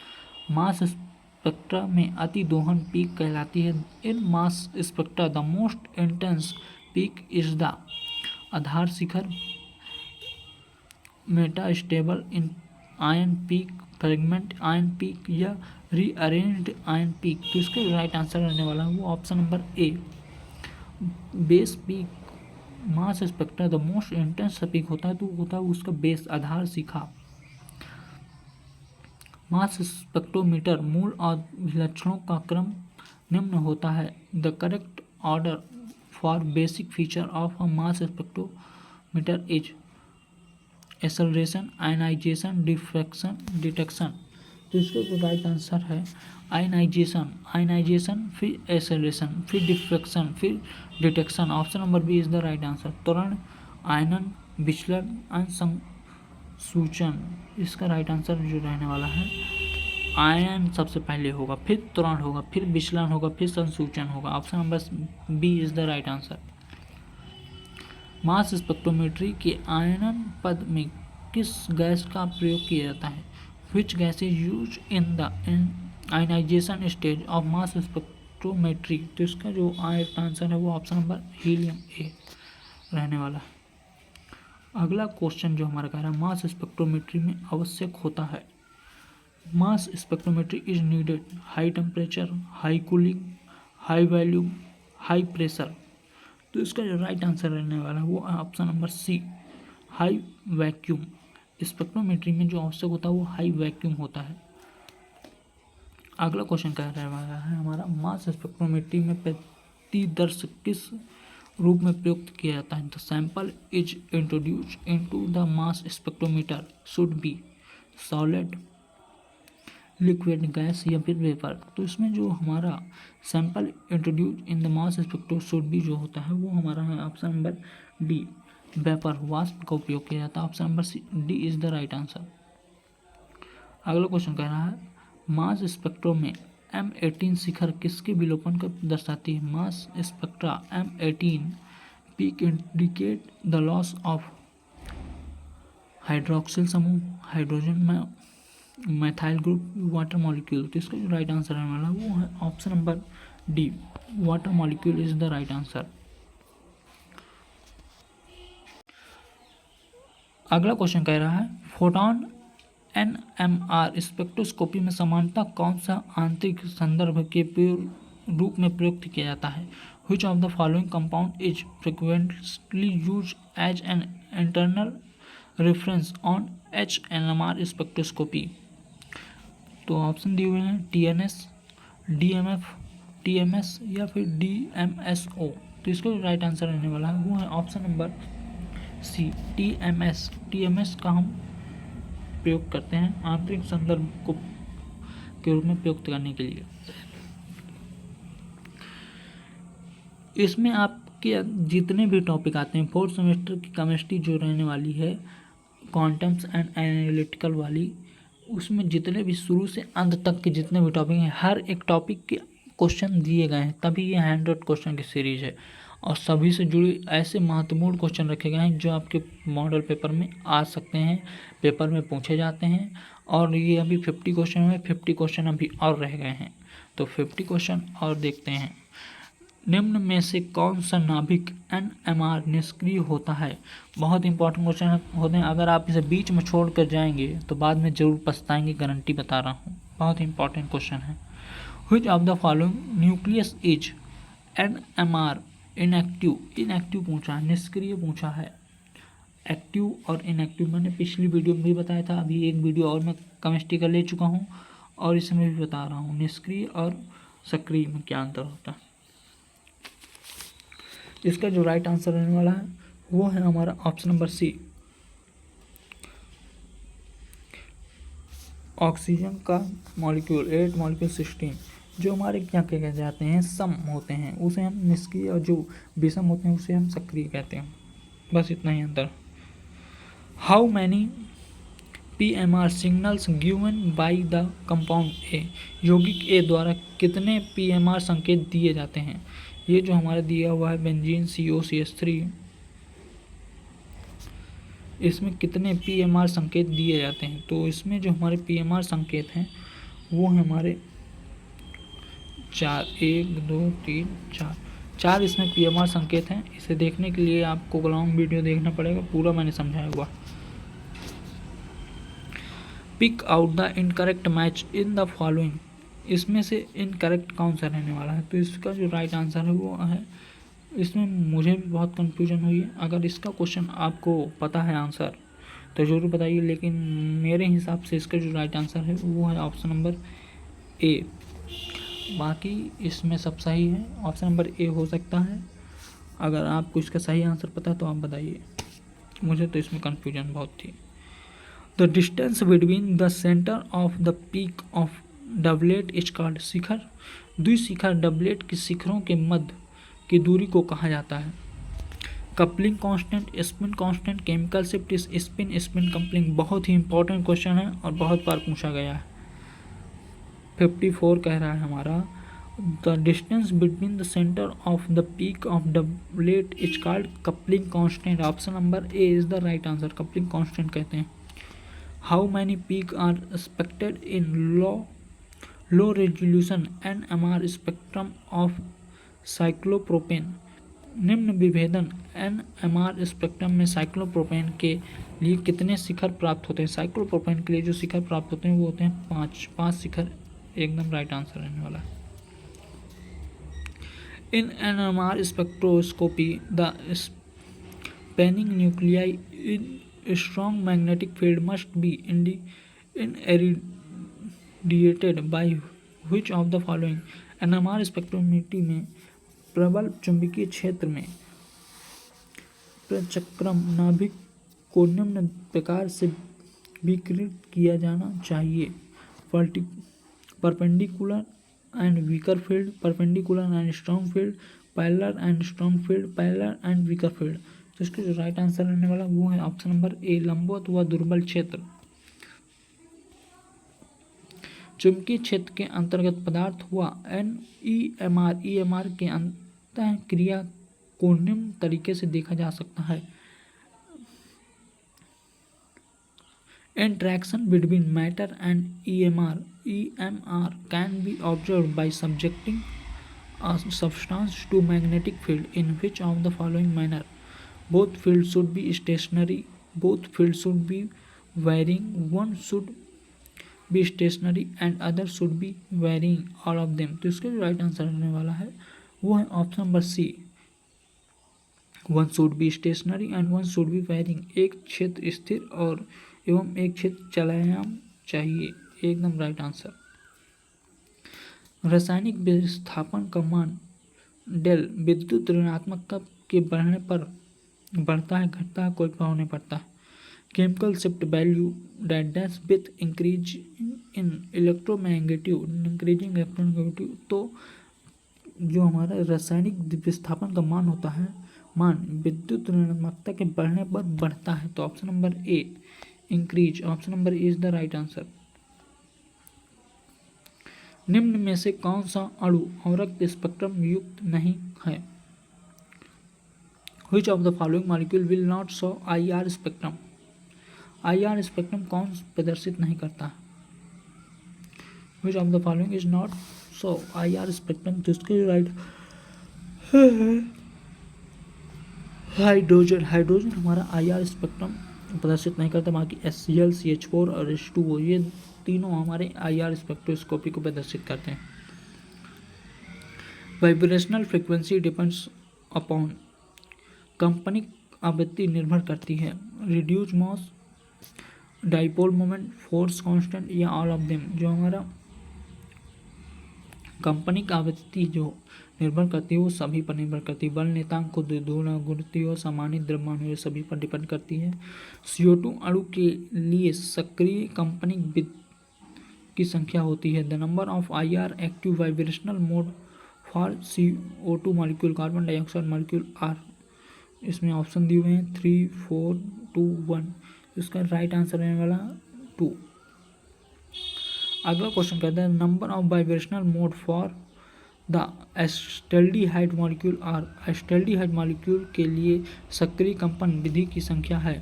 मास स्पेक्ट्रा में अति दोहन पीक कहलाती है। In mass spectra the most intense peak is the आधार शिखर, metastable in ion peak, fragment ion peak या रीअरेंज्ड आयन पीक। तो इसका राइट आंसर रहने वाला है वो option number A, base peak. Mass spectra the most intense peak होता है तो होता है उसका बेस, आधार शिखा। मास स्पेक्ट्रोमीटर मूल और विलक्षणों का क्रम निम्न होता है। The correct order for basic feature of a mass spectrometer is acceleration, ionization, diffraction, detection. तो इसका जो राइट आंसर है आयनाइजेशन, फिर एक्सेलरेशन, फिर डिफ्रैक्शन, फिर detection. Option number B is the right answer. त्वरण, आयनन, विचलन, संसूचन। इसका राइट आंसर जो रहने वाला है आयन सबसे पहले होगा, फिर त्वरण होगा, फिर विचलन होगा, फिर संसूचन होगा। Option number B is the right answer. Mass spectrometry के आयनन पद में किस गैस का प्रयोग किया जाता है? Which gas is use in the ionization stage of mass spectrometry. तो इसका जो आंसर है वो ऑप्शन नंबर हीलियम ए रहने वाला है। अगला क्वेश्चन जो हमारा कह रहा है मास स्पेक्ट्रोमेट्री में आवश्यक होता है। Mass spectrometry is needed high temperature, high cooling, high volume, high pressure. तो इसका जो राइट आंसर रहने वाला है वो option number C, high vacuum. Spectrometry में जो आवश्यक होता है वो हाई वैक्यूम होता है। अगला क्वेश्चन कह रहा है हमारा मास स्पेक्ट्रोमेट्री में प्रतिदर्श किस रूप में प्रयुक्त किया जाता है? The sample is introduce into the mass spectrometer should be solid, liquid, gas या फिर वेपर। तो इसमें जो हमारा sample introduce in the mass spectro should be जो होता है वो हमारा है ऑप्शन नंबर डी, वेपर, वाष्प का उपयोग किया जाता है। Option number C, D is the right answer. अगला क्वेश्चन कह रहा है मास स्पेक्ट्रो में M18 शिखर किसके विलोपन को दर्शाती है? Mass spectra M18 peak indicate the loss of hydroxyl समूह, हाइड्रोजन में मैथाइल ग्रुप, वाटर मॉलिक्यूल। तो इसका जो राइट आंसर आने वाला वो है option number D, water molecule is the right answer. अगला क्वेश्चन कह रहा है फोटॉन NMR स्पेक्ट्रोस्कोपी में समानता कौन सा आंतरिक संदर्भ के रूप में प्रयुक्त किया जाता है? Which of the following compound is frequently used as an internal reference on HNMR spectroscopy? तो ऑप्शन दिए हुए हैं TNS, DMF, TMS या फिर DMSO। तो इसका जो राइट आंसर रहने वाला है वो है option number C, TMS। TMS का हम प्रयोग करते हैं आंतरिक संदर्भ को के रूप में प्रयुक्त करने के लिए। इसमें आपके जितने भी टॉपिक आते हैं फोर्थ सेमेस्टर की केमिस्ट्री जो रहने वाली है क्वांटम्स एंड एनालिटिकल वाली, उसमें जितने भी शुरू से अंत तक के जितने भी टॉपिक हैं हर एक टॉपिक के क्वेश्चन दिए गए हैं, तभी ये 100 क्वेश्चन की सीरीज है और सभी से जुड़ी ऐसे महत्वपूर्ण क्वेश्चन रखे गए हैं जो आपके मॉडल पेपर में आ सकते हैं, पेपर में पूछे जाते हैं। और ये अभी 50 क्वेश्चन हुए, 50 क्वेश्चन अभी और रह गए हैं, तो 50 क्वेश्चन और देखते हैं। निम्न में से कौन सा नाभिक NMR निष्क्रिय होता है? बहुत इंपॉर्टेंट क्वेश्चन होते हैं, अगर आप इसे बीच में छोड़ कर जाएंगे तो बाद में जरूर पछताएंगे, गारंटी बता रहा हूँ। बहुत इंपॉर्टेंट क्वेश्चन है। Which of the following nucleus is NMR inactive? Inactive पूछा है, निष्क्रिय पूछा है। एक्टिव और इनएक्टिव मैंने पिछली वीडियो में भी बताया था, अभी एक वीडियो और मैं केमिस्ट्री का ले चुका हूँ और इसमें भी बता रहा हूँ निष्क्रिय और सक्रिय में क्या अंतर होता है। इसका जो राइट आंसर रहने वाला है वो है हमारा ऑप्शन नंबर सी, ऑक्सीजन का मॉलिक्यूल 8 मॉलिक्यूल 16 जो हमारे क्या कहे जाते हैं सम होते हैं उसे हम निष्क्रिय और जो विषम होते हैं उसे हम सक्रिय कहते हैं। बस इतना ही अंतर। How many PMR signals given by the compound A? यौगिक ए द्वारा कितने PMR संकेत दिए जाते हैं? ये जो हमारा दिया हुआ है बेंजीन COCH3, इसमें कितने PMR संकेत दिए जाते हैं? तो इसमें जो हमारे PMR संकेत हैं वो है हमारे 4, 1 2 3 4 इसमें PMR संकेत हैं। इसे देखने के लिए आपको लॉन्ग वीडियो देखना पड़ेगा, पूरा मैंने समझाया हुआ। Pick out the incorrect match in the following, इसमें से इनकरेक्ट कौन सा रहने वाला है? तो इसका जो राइट आंसर है वो है, इसमें मुझे भी बहुत कन्फ्यूजन हुई है। अगर इसका क्वेश्चन आपको पता है आंसर तो ज़रूर बताइए, लेकिन मेरे हिसाब से इसका जो राइट आंसर है वो है ऑप्शन नंबर ए। बाकी इसमें सब सही है, ऑप्शन नंबर ए हो सकता है। अगर आपको इसका सही आंसर पता है तो आप बताइए, मुझे तो इसमें कन्फ्यूजन बहुत थी। The distance between the centre of the peak of doublet is called, शिखर द्विशिखर डबलेट के शिखरों के मध्य की दूरी को कहा जाता है? Coupling constant, spin constant, chemical shift, spin spin coupling. बहुत ही इंपॉर्टेंट क्वेश्चन है और बहुत बार पूछा गया है। 54 कह रहा है हमारा the distance between the centre of the peak of doublet is called coupling constant. Option number A is the right answer, coupling constant कहते हैं। How many peak are expected in low resolution NMR spectrum of cyclopropane? निम्न विभेदन NMR spectrum में cyclopropane के लिए कितने शिखर प्राप्त होते हैं? साइक्लोप्रोपेन के लिए जो शिखर प्राप्त होते हैं वो होते हैं 5 शिखर, एकदम राइट आंसर रहने वाला है। In NMR spectroscopy the spanning nuclei in strong magnetic field must be irradiated by which of the following? NMR spectrometer में प्रबल चुंबकीय क्षेत्र में प्रचक्रम नाभिक को निम्न प्रकार से विकिरित किया जाना चाहिए: perpendicular and weaker field, perpendicular and strong field, parallel and strong field, parallel and weaker field. तो इसका जो राइट आंसर रहने वाला वो है ऑप्शन नंबर ए, लंबवत व दुर्बल क्षेत्र। चुंबकीय क्षेत्र के अंतर्गत पदार्थ हुआ NEMR। EMR के अंतःक्रिया को निम्न तरीके से देखा जा सकता है। Interaction between matter and EMR can be observed by subjecting a substance to magnetic field in which of the following manner: both fields should be stationary, both fields should be varying, one should be stationary and other should be varying, all of them। तो इसका जो right answer रहने वाला है वो है option number C, one should be stationary and one should be varying. एक क्षेत्र स्थिर और एवं एक क्षेत्र चलायमान चाहिए, एकदम राइट आंसर। रासायनिक विस्थापन का मान डेल विद्युत ऋणात्मकता के बढ़ने पर बढ़ता है, घटता है, कोई प्रभाव नहीं पड़ता है। Chemical shift value date dash with increase in electronegative increasing electronegative. तो जो हमारा रासायनिक विस्थापन का मान होता है, मान विद्युत ऋणात्मकता के बढ़ने पर बढ़ता है, तो option number A increase, option number A is the right answer. निम्न में से कौन सा अणु अवरक्त स्पेक्ट्रम युक्त नहीं है? Which of the following molecule will not show IR spectrum? IR spectrum कौन प्रदर्शित नहीं करता? Which of the following is not show IR spectrum? तो इसके राइट हाइड्रोजन। हाइड्रोजन हमारा IR स्पेक्ट्रम प्रदर्शित नहीं करता, बाकी HCl, CH4 और H2O ये तीनों हमारे IR स्पेक्ट्रोस्कोपी को प्रदर्शित करते हैं। वाइब्रेशनल फ्रीक्वेंसी डिपेंड्स अपॉन, कंपनिक आवृत्ति निर्भर करती है। Reduce mass, dipole moment, force constant या ऑल ऑफ देम। जो हमारा कंपनिक आवृत्ति जो निर्भर करती है वो सभी पर निर्भर करती है। बल नियतांक को दोगुना गुणती और सामान्य द्रव्यमान सभी पर डिपेंड करती है। CO2 अणु के लिए सक्रिय कंपनिक की संख्या होती है। The number of IR active vibrational mode for CO2 molecule, carbon dioxide molecule are, इसमें ऑप्शन दिए हुए हैं 3, 4, 2, 1। इसका राइट आंसर रहने वाला 2। अगला क्वेश्चन कहता है number of vibrational mode for the acetaldehyde molecule are. Acetaldehyde molecule के लिए सक्रिय कंपन विधि की संख्या है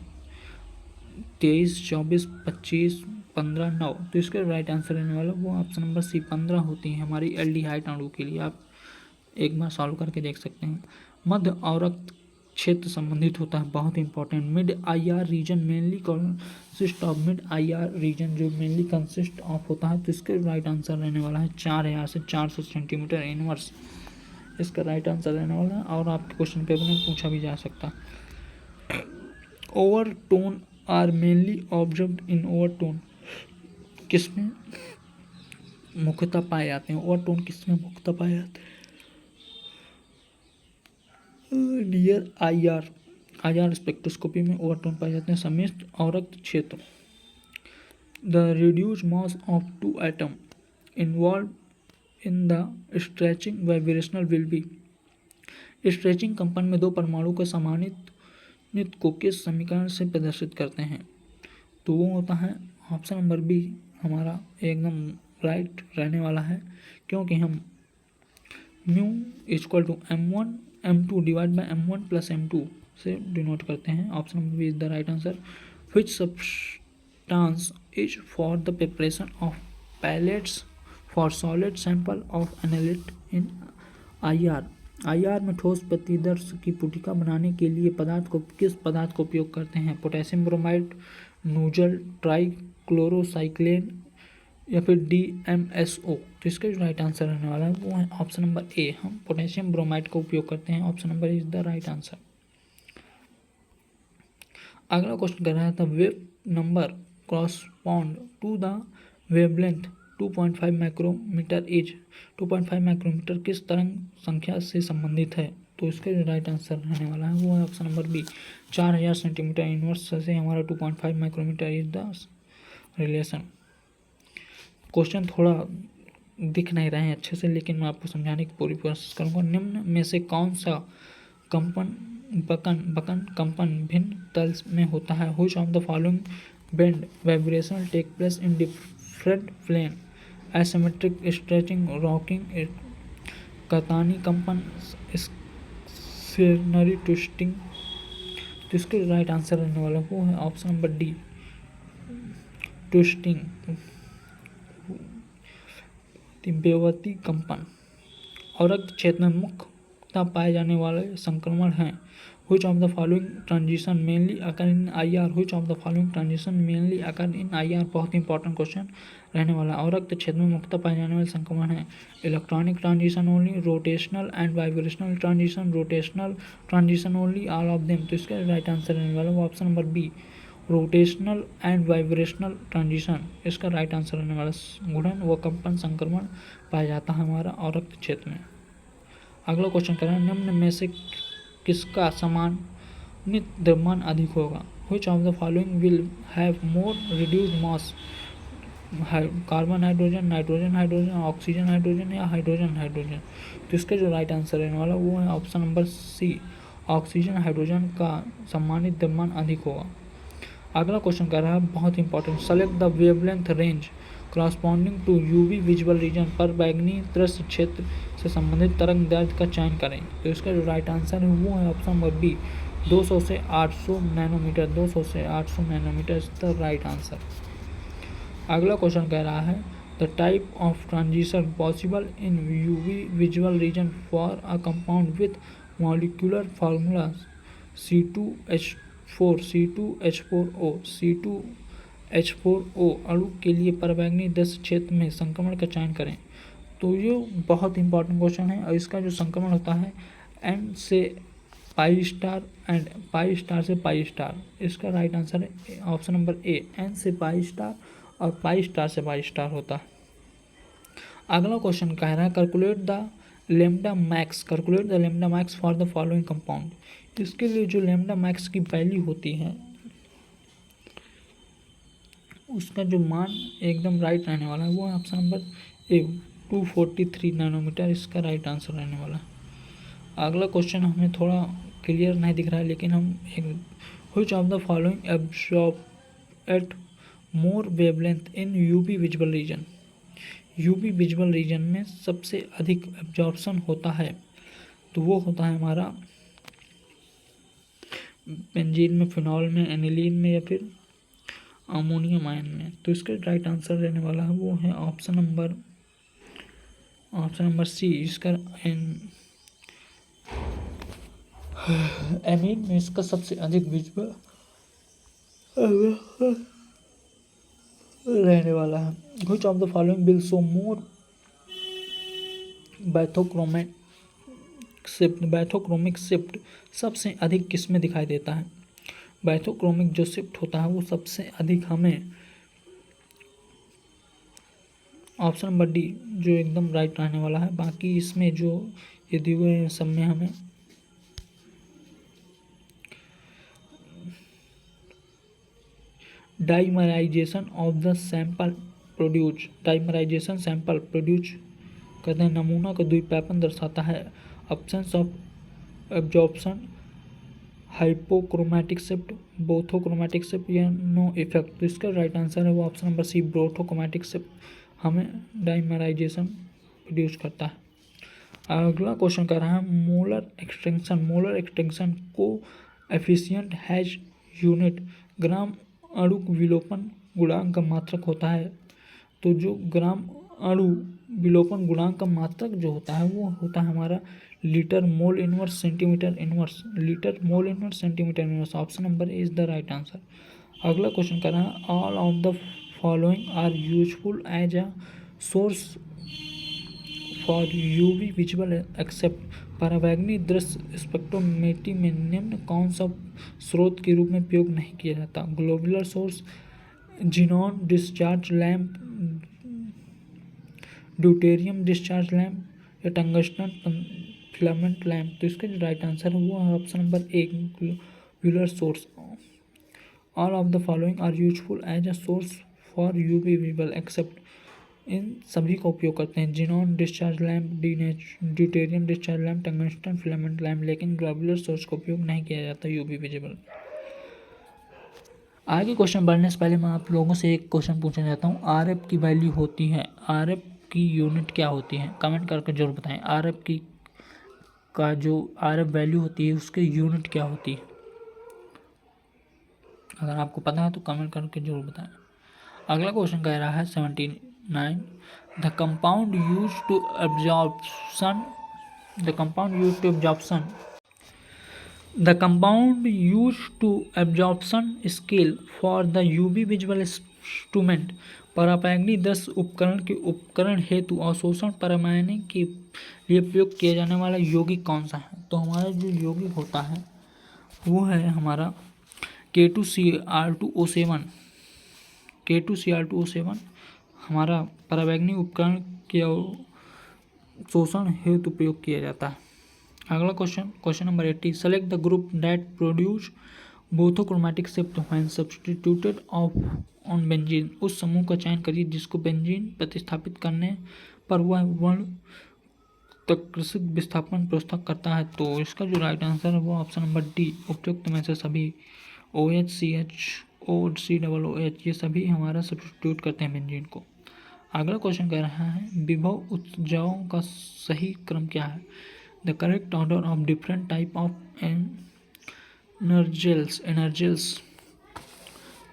23, 24, 25, 15, 9। तो इसका राइट आंसर रहने वाला वो ऑप्शन नंबर सी 15 होती है हमारी एल्डिहाइड अणु के लिए। आप एक बार सॉल्व करके देख सकते हैं। मध्य अवरक्त क्षेत्र संबंधित होता है, बहुत important. Mid IR region mainly consist of, mid IR region जो मेनली कंसिस्ट ऑफ होता है, तो इसका राइट आंसर रहने वाला है 4000 से 400 सेंटीमीटर इनवर्स, इसका राइट आंसर रहने वाला है। और आपके क्वेश्चन पेपर में पूछा भी जा सकता है। Overtone are mainly observed in, overtone किसमें मुख्यतः पाए जाते हैं? ओवरटोन किसमें मुख्यतः पाए जाते हैं? नियर IR स्पेक्ट्रोस्कोपी में ओवरटोन पाए जाते हैं। सम्मिश्र अवरक्त क्षेत्र, the reduce mass of 2 atom involve in the stretching vibrational will be. Stretching कंपन में 2 परमाणु का समानित को किस समीकरण से प्रदर्शित करते हैं? तो वो होता है ऑप्शन नंबर बी हमारा एकदम राइट रहने वाला है, क्योंकि हम mu equal to M1 divide by M1 plus M2 से डिनोट करते हैं। Option number B is the right answer. Which substance is for the preparation of pellets for solid sample of analyte in IR में ठोस प्रतिदर्श की पुटिका बनाने के लिए किस पदार्थ को उपयोग करते हैं? पोटेशियम ब्रोमाइड, नूजल, ट्राइक्लोरोसाइक्लेन या फिर DMSO। तो इसका जो राइट आंसर रहने वाला है वो है ऑप्शन नंबर ए, हम पोटेशियम ब्रोमाइड का उपयोग करते हैं। Option number is the right answer. अगला क्वेश्चन कर रहा था wave number correspond to the wavelength 2.5 micrometer is. 2.5 micrometre किस तरंग संख्या से संबंधित है? तो इसका जो राइट आंसर रहने वाला है वो है option number B 4000 centimetre inverse से हमारा 2.5 micrometer is the relation. Question थोड़ा दिख नहीं रहे हैं अच्छे से, लेकिन मैं आपको समझाने की पूरी कोशिश करूँगा। निम्न में से कौन सा कंपन भिन्न तल में होता है? Which of the following band vibration take place in different plane asymmetric stretching, rocking, कतानी कंपन, स्टेशनरी ट्विस्टिंग। तो इसके राइट आंसर रहने वाला वो है ऑप्शन नंबर डी, ट्विस्टिंग, बेवती कंपन। और रक्त क्षेत्र में मुख्यतः पाए जाने वाले संक्रमण हैं which of the following transition mainly occur in IR, which of the following transition mainly occur in IR। बहुत इंपॉर्टेंट क्वेश्चन रहने वाला। और रक्त क्षेत्र में मुख्यतः पाए जाने वाले संक्रमण हैं electronic transition only, rotational and vibrational transition, rotational transition only, all of them. तो इसका राइट आंसर रहने वाला वो option number B, rotational and vibrational transition. इसका राइट आंसर रहने वाला गुणन व कंपन संक्रमण पाया जाता है हमारा और रक्त क्षेत्र में। अगला क्वेश्चन कह रहा है निम्न में से किसका समानित द्रव्यमान अधिक होगा। Which of the following will have more reduced mass, carbon hydrogen, nitrogen hydrogen, oxygen hydrogen या हाइड्रोजन हाइड्रोजन। तो इसका जो राइट आंसर रहने वाला वो है option number C, oxygen hydrogen का सम्मानित द्रव्यमान अधिक होगा। अगला क्वेश्चन कह रहा है बहुत important, select the wavelength range corresponding to UV visual region पर बैगनी दृश्य क्षेत्र से संबंधित तरंग दैर्ध्य का चयन करें। तो इसका जो राइट आंसर है वो है ऑप्शन नंबर बी, 200 से 800 नैनोमीटर, 200 से 800 nanometre is the right answer. अगला क्वेश्चन कह रहा है the type of transition possible in UV visual region for a compound with molecular formula C2H4, C2H4O, C2H4O अणु के लिए परवैंगनी दृश्य क्षेत्र में संक्रमण का चयन करें। तो ये बहुत इंपॉर्टेंट क्वेश्चन है और इसका जो संक्रमण होता है एन से pi star and pi star से पाई स्टार। इसका राइट आंसर है ऑप्शन नंबर ए, एन से पाई स्टार और पाई स्टार से पाई स्टार होता है। अगला क्वेश्चन कह रहा है calculate the lambda max, calculate the lambda max for the following compound. इसके लिए जो लेम्डा मैक्स की वैल्यू होती है उसका जो मान एकदम राइट रहने वाला है वो है ऑप्शन नंबर ए, 243 नैनोमीटर इसका राइट आंसर रहने वाला है। अगला क्वेश्चन हमें थोड़ा क्लियर नहीं दिख रहा है लेकिन हम एक which of the following absorb at more wavelength in UV visual region. यूवी विजुअल रीजन में सबसे अधिक एब्जॉर्प्शन होता है तो वो होता है हमारा बेंजीन में, फिनॉल में, एनिलीन में या फिर अमोनियम आयन में। तो इसका राइट आंसर रहने वाला है वो है ऑप्शन नंबर सी, इसका एमीन में इसका सबसे अधिक विजुअल रहने वाला है। Which of the following will show more bathochromic shift सबसे अधिक किस में दिखाई देता है। बैथोक्रोमिक जो शिफ्ट होता है वो सबसे अधिक हमें ऑप्शन नंबर डी जो एकदम राइट रहने वाला है। बाकी इसमें जो ये दिए हुए हैं सब में हमें dimerization of the sample produce, dimerization sample produce कहते हैं नमूना का द्विपैपन दर्शाता है। Absence of absorption, hypochromatic shift, bathochromatic shift या नो इफेक्ट। तो इसका राइट आंसर है वो option number C, bathochromatic shift हमें डाइमराइजेशन प्रोड्यूस करता है। अगला क्वेश्चन कर रहा है molar extension, molar extension coefficient has unit gram अणु विलोपन गुणांक का मात्रक होता है। तो जो ग्राम अणु विलोपन गुणांक का मात्रक जो होता है वो होता है हमारा litre mole inverse centimetre inverse, litre mole inverse centimetre inverse. Option number A is the right answer. अगला क्वेश्चन कर रहा है all of the following are useful as a source for UV visual except परावैंगनी दृश्य spectrometry में निम्न कौन सा स्रोत के रूप में उपयोग नहीं किया जाता। Globular source, xenon discharge lamp, deuterium discharge lamp या टंगस्टन फिलामेंट लैम्प। तो इसका जो राइट आंसर है वो है option number A, globular source. All of the following are useful as a source for UV visual except इन सभी का उपयोग करते हैं xenon discharge lamp, deuterium discharge lamp, tungsten filament lamp, लेकिन ग्लोबुलर सोर्स का उपयोग नहीं किया जाता यूवी विजिबल। आगे क्वेश्चन बढ़ने से पहले मैं आप लोगों से एक क्वेश्चन पूछना चाहता हूँ। आरएफ की वैल्यू होती है, आरएफ की यूनिट क्या होती है? कमेंट करके जरूर बताएं। आरएफ की का जो आरएफ वैल्यू होती है उसकी यूनिट क्या होती है? अगर आपको पता है तो कमेंट करके जरूर बताएं। अगला क्वेश्चन कह रहा है 79, the compound use to absorption the compound use to absorption The compound used to absorption scale for the UV visual instrument पराबैंगनी दृश्य उपकरण के उपकरण हेतु अवशोषण पैमाने के लिए प्रयोग किया जाने वाला यौगिक कौन सा है? तो हमारा जो यौगिक होता है वो है हमारा K2Cr2O7। K2Cr2O7 हमारा पराबैंगनी उपकरण के अवशोषण हेतु प्रयोग किया जाता है। अगला question number 80, select the group that produce bathochromatic shift when substituted on benzene. उस समूह का चयन करिए जिसको बेंजीन प्रतिस्थापित करने पर वह वर्ण तकृषित विस्थापन प्रस्तुत करता है। तो इसका जो राइट आंसर है वो ऑप्शन नंबर डी, उपयुक्त में से सभी। OH, CH, COOH ये सभी हमारा सब्स्टिट्यूट करते हैं बेंजीन को। अगला क्वेश्चन कह रहा है विभव उत्सर्जकों का सही क्रम क्या है? The correct order of different type of एनर्जेल्स।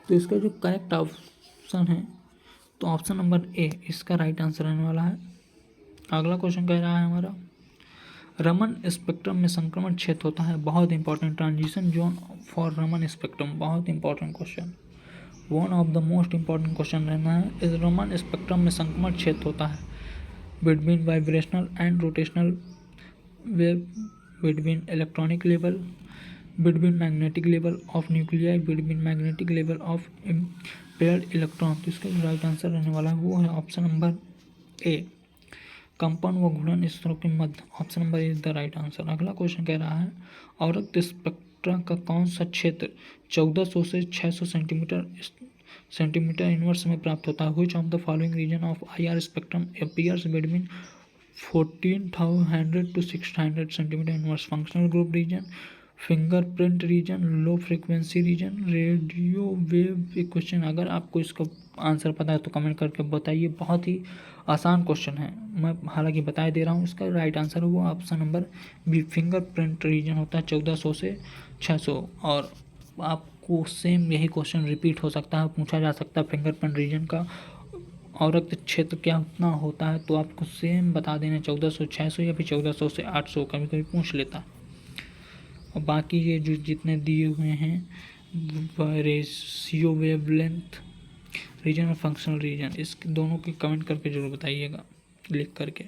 तो इसका जो करेक्ट ऑप्शन है तो ऑप्शन नंबर ए इसका राइट आंसर आने वाला है। अगला क्वेश्चन कह रहा है हमारा रमन स्पेक्ट्रम में संक्रमण क्षेत्र होता है। बहुत important, transition zone for Raman spectrum, बहुत important question, one of the most important question रहना है। इस रमन स्पेक्ट्रम में संक्रमण क्षेत्र होता है between vibrational and rotational wave, between electronic level, between magnetic level of nuclei, between magnetic level of impaired electron। तो इसका जो राइट आंसर रहने वाला है वो है ऑप्शन नंबर ए, कंपन व घूर्णन स्तरों के मध्य। Option number A is the right answer. अगला क्वेश्चन कह रहा है औरत स्पेक्ट्रा का कौन सा क्षेत्र 1400 से 600 सेंटीमीटर इनवर्स में प्राप्त होता है? Which of the following region of IR spectrum appears between 1400 to 600 centimetre inverse? Functional group region, fingerprint region, low frequency region, radio wave equation. अगर आपको इसका आंसर पता है तो कमेंट करके बताइए। बहुत ही आसान क्वेश्चन है, मैं हालांकि बता दे रहा हूँ। इसका राइट आंसर वो option number B, fingerprint region होता है 1400 से 600। और आपको सेम यही क्वेश्चन रिपीट हो सकता है, पूछा जा सकता है फिंगरप्रिंट रीजन का औरत क्षेत्र क्या उतना होता है, तो आपको सेम बता देना 1400 600 या फिर 1400 से 800, कभी कभी पूछ लेता। और बाकी ये जो जितने दिए हुए हैं रेशियो, वेवलेंथ रीजन और फंक्शनल रीजन, इस दोनों की कमेंट करके जरूर बताइएगा लिख करके।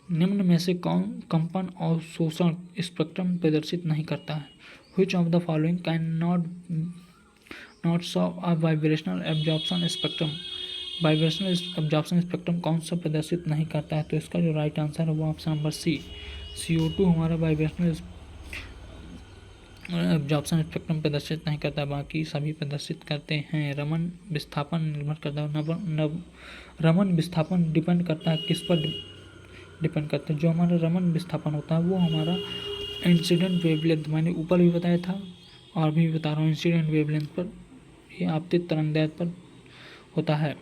निम्न में से कौन कंपन और शोषण स्पेक्ट्रम प्रदर्शित नहीं करता है? Which of the following can not show a vibrational absorption spectrum? Vibrational absorption spectrum कौन सा प्रदर्शित नहीं करता है? तो इसका जो राइट आंसर है वो ऑप्शन नंबर सी, CO2 हमारा वाइब्रेशनल एब्जॉर्प्शन स्पेक्ट्रम प्रदर्शित नहीं करता, बाकी सभी प्रदर्शित करते हैं। रमन विस्थापन निर्भर करता है, रमन विस्थापन डिपेंड करता है किस पर डिपेंड करता है? जो हमारा रमन विस्थापन होता है वो हमारा इंसिडेंट वेवलेंथ, मैंने ऊपर भी बताया था और भी बता रहा हूँ, इंसिडेंट वेवलेंथ पर, ये आपतित तरंगदैर्घ्य पर होता है।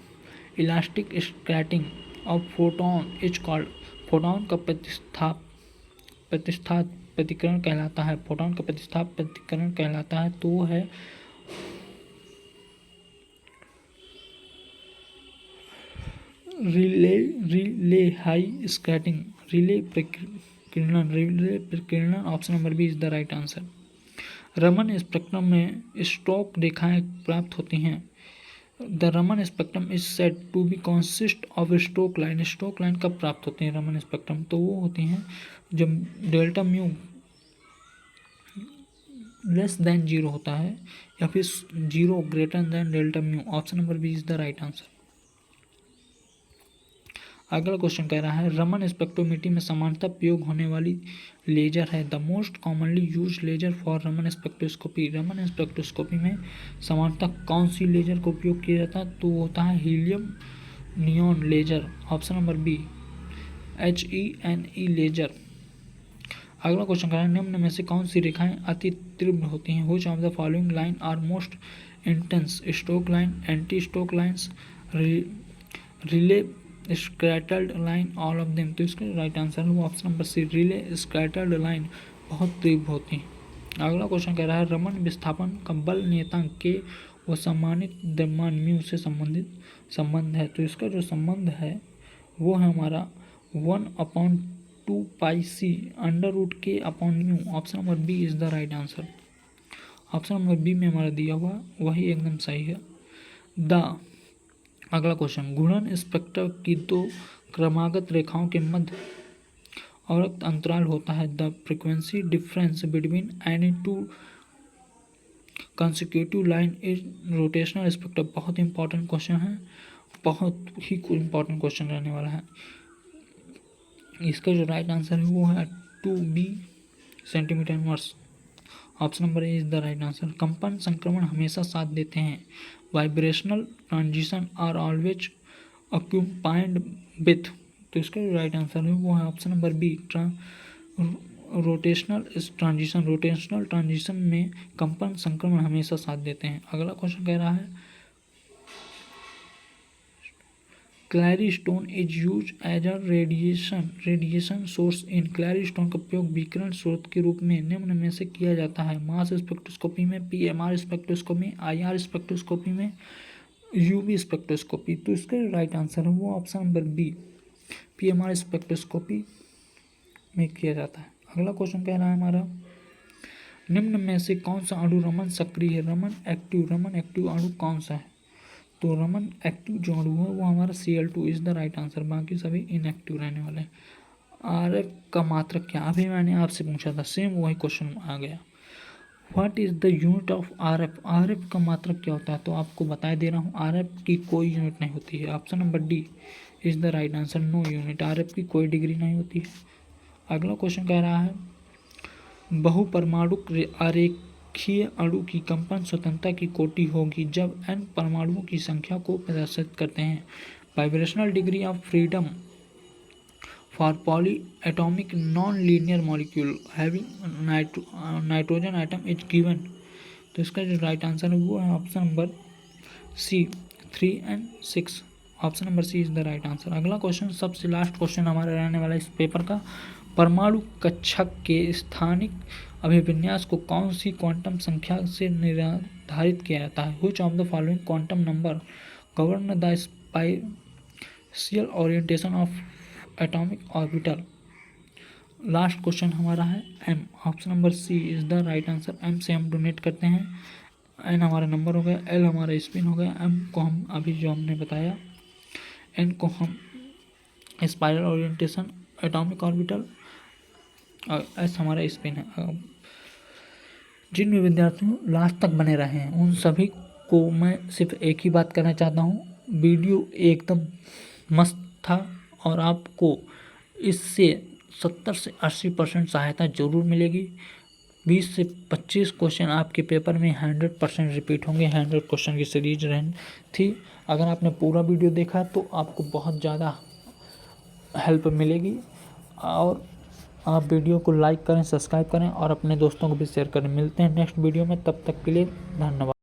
Elastic scattering of photon is called, photon का प्रतिष्ठाप प्रतिकरण कहलाता है, फोटोन का प्रतिष्ठाप प्रतिकरण कहलाता है, तो वो है रिले हाई स्कैटरिंग, रिले प्रकीर्णन। Option number B is the right answer. Raman spectrum में स्टोक रेखाएं प्राप्त होती हैं। The Raman spectrum is said to be consist of Stoke line. Stoke line कब प्राप्त होती है रमन स्पेक्ट्रम? तो वो होती हैं जब डेल्टा म्यू लेस देन 0 होता है या फिर 0 greater than delta mu. Option number B is the right answer. अगला क्वेश्चन कह रहा है रमन स्पेक्ट्रोमीटर में सामान्यतः प्रयोग होने वाली लेजर है। The most commonly use laser for Raman spectroscopy. Raman spectroscopy में सामान्यतः कौन सी लेजर का उपयोग किया जाता है? तो होता है helium neon laser. Option number B, HENE laser. अगला क्वेश्चन कह रहा है निम्न में से कौन सी रेखाएं अति तीव्र होती हैं? Which of the following line are most intense? Stoke line, anti Stoke lines, Rayleigh scattered line, all of them. तो इसका राइट आंसर है वो option number C, Rayleigh scattered line बहुत तीव्र होती है। अगला क्वेश्चन कह रहा है रमन विस्थापन का बल नियतांक के व सम्मानित द्रव्यमान म्यू से संबंध है। तो इसका जो संबंध है वो है हमारा 1/2πc √k/μ। Option number B is the right answer. Option number B में हमारा दिया हुआ वही एकदम सही है। अगला क्वेश्चन घूर्णन स्पेक्ट्रम की दो क्रमागत रेखाओं के मध्य अवरक्त अंतराल होता है। The frequency difference between any two consecutive line is rotational spectrum. बहुत इंपॉर्टेंट क्वेश्चन है, बहुत ही इंपॉर्टेंट क्वेश्चन रहने वाला है। इसका जो राइट आंसर है वो है 2b centimetre inverse. Option number A is the right answer. कंपन संक्रमण हमेशा साथ देते हैं। Vibrational transition are always accompanied with. तो इसका जो राइट आंसर है वो है option number B, rotational transition में कंपन संक्रमण हमेशा साथ देते हैं। अगला क्वेश्चन कह रहा है claristone is used as a radiation source in. Claristone का उपयोग विकिरण स्रोत के रूप में निम्न में से किया जाता है। मास स्पेक्ट्रोस्कोपी में, पीएमआर स्पेक्ट्रोस्कोपी में, आईआर स्पेक्ट्रोस्कोपी में, यूवी स्पेक्ट्रोस्कोपी। तो इसका राइट आंसर है वो option number B, PMR spectroscopy में किया जाता है। अगला क्वेश्चन कह रहा है हमारा निम्न में से कौन सा अणु रमन सक्रिय है? रमन एक्टिव अणु कौन सा है? तो रमन एक्टिव जो अणु है वो हमारा Cl2 is the right answer. बाकी सभी इनएक्टिव रहने वाले हैं। RF का मात्रक क्या? अभी मैंने आपसे पूछा था, सेम वही क्वेश्चन आ गया। What is the unit of RF? RF का मात्रक क्या होता है? तो आपको बता दे रहा हूँ RF की कोई यूनिट नहीं होती है। Option number D is the right answer, no unit. RF की कोई डिग्री नहीं होती है। अगला क्वेश्चन कह रहा है बहुपरमाणुक आरेखीय अणु की कंपन स्वतंत्रता की कोटि होगी जब n परमाणुओं की संख्या को प्रदर्शित करते हैं। Vibrational degree of freedom for poly atomic non linear molecule having nitrogen item is given. तो इसका जो राइट आंसर है वो है option number C, 3 and 6। Option number C is the right answer. अगला क्वेश्चन सबसे लास्ट क्वेश्चन हमारा रहने वाला इस पेपर का, परमाणु कक्षक के स्थानिक अभिविन्यास को कौन सी क्वांटम संख्या से निर्धारित किया जाता है? Which of the following quantum number govern the spatial orientation of atomic orbital. Last question हमारा है M. Option number C is the right answer. M से हम डोनेट करते हैं। एन हमारा नंबर हो गया, एल हमारा स्पिन हो गया, एम को हम अभी जो हमने बताया, एन को हम स्पाइरल ओरिएंटेशन एटॉमिक ऑर्बिटल, और एस हमारा स्पिन है। जिन भी विद्यार्थियों लास्ट तक बने रहे हैं उन सभी को मैं सिर्फ एक ही बात करना चाहता हूँ, वीडियो एकदम मस्त था और आपको इससे 70 से 80% सहायता जरूर मिलेगी। 20 से 25 क्वेश्चन आपके पेपर में 100% रिपीट होंगे। 100 क्वेश्चन की सीरीज थी। अगर आपने पूरा वीडियो देखा तो आपको बहुत ज़्यादा हेल्प मिलेगी। और आप वीडियो को लाइक करें, सब्सक्राइब करें और अपने दोस्तों को भी शेयर करें। मिलते हैं नेक्स्ट वीडियो में, तब तक के लिए धन्यवाद।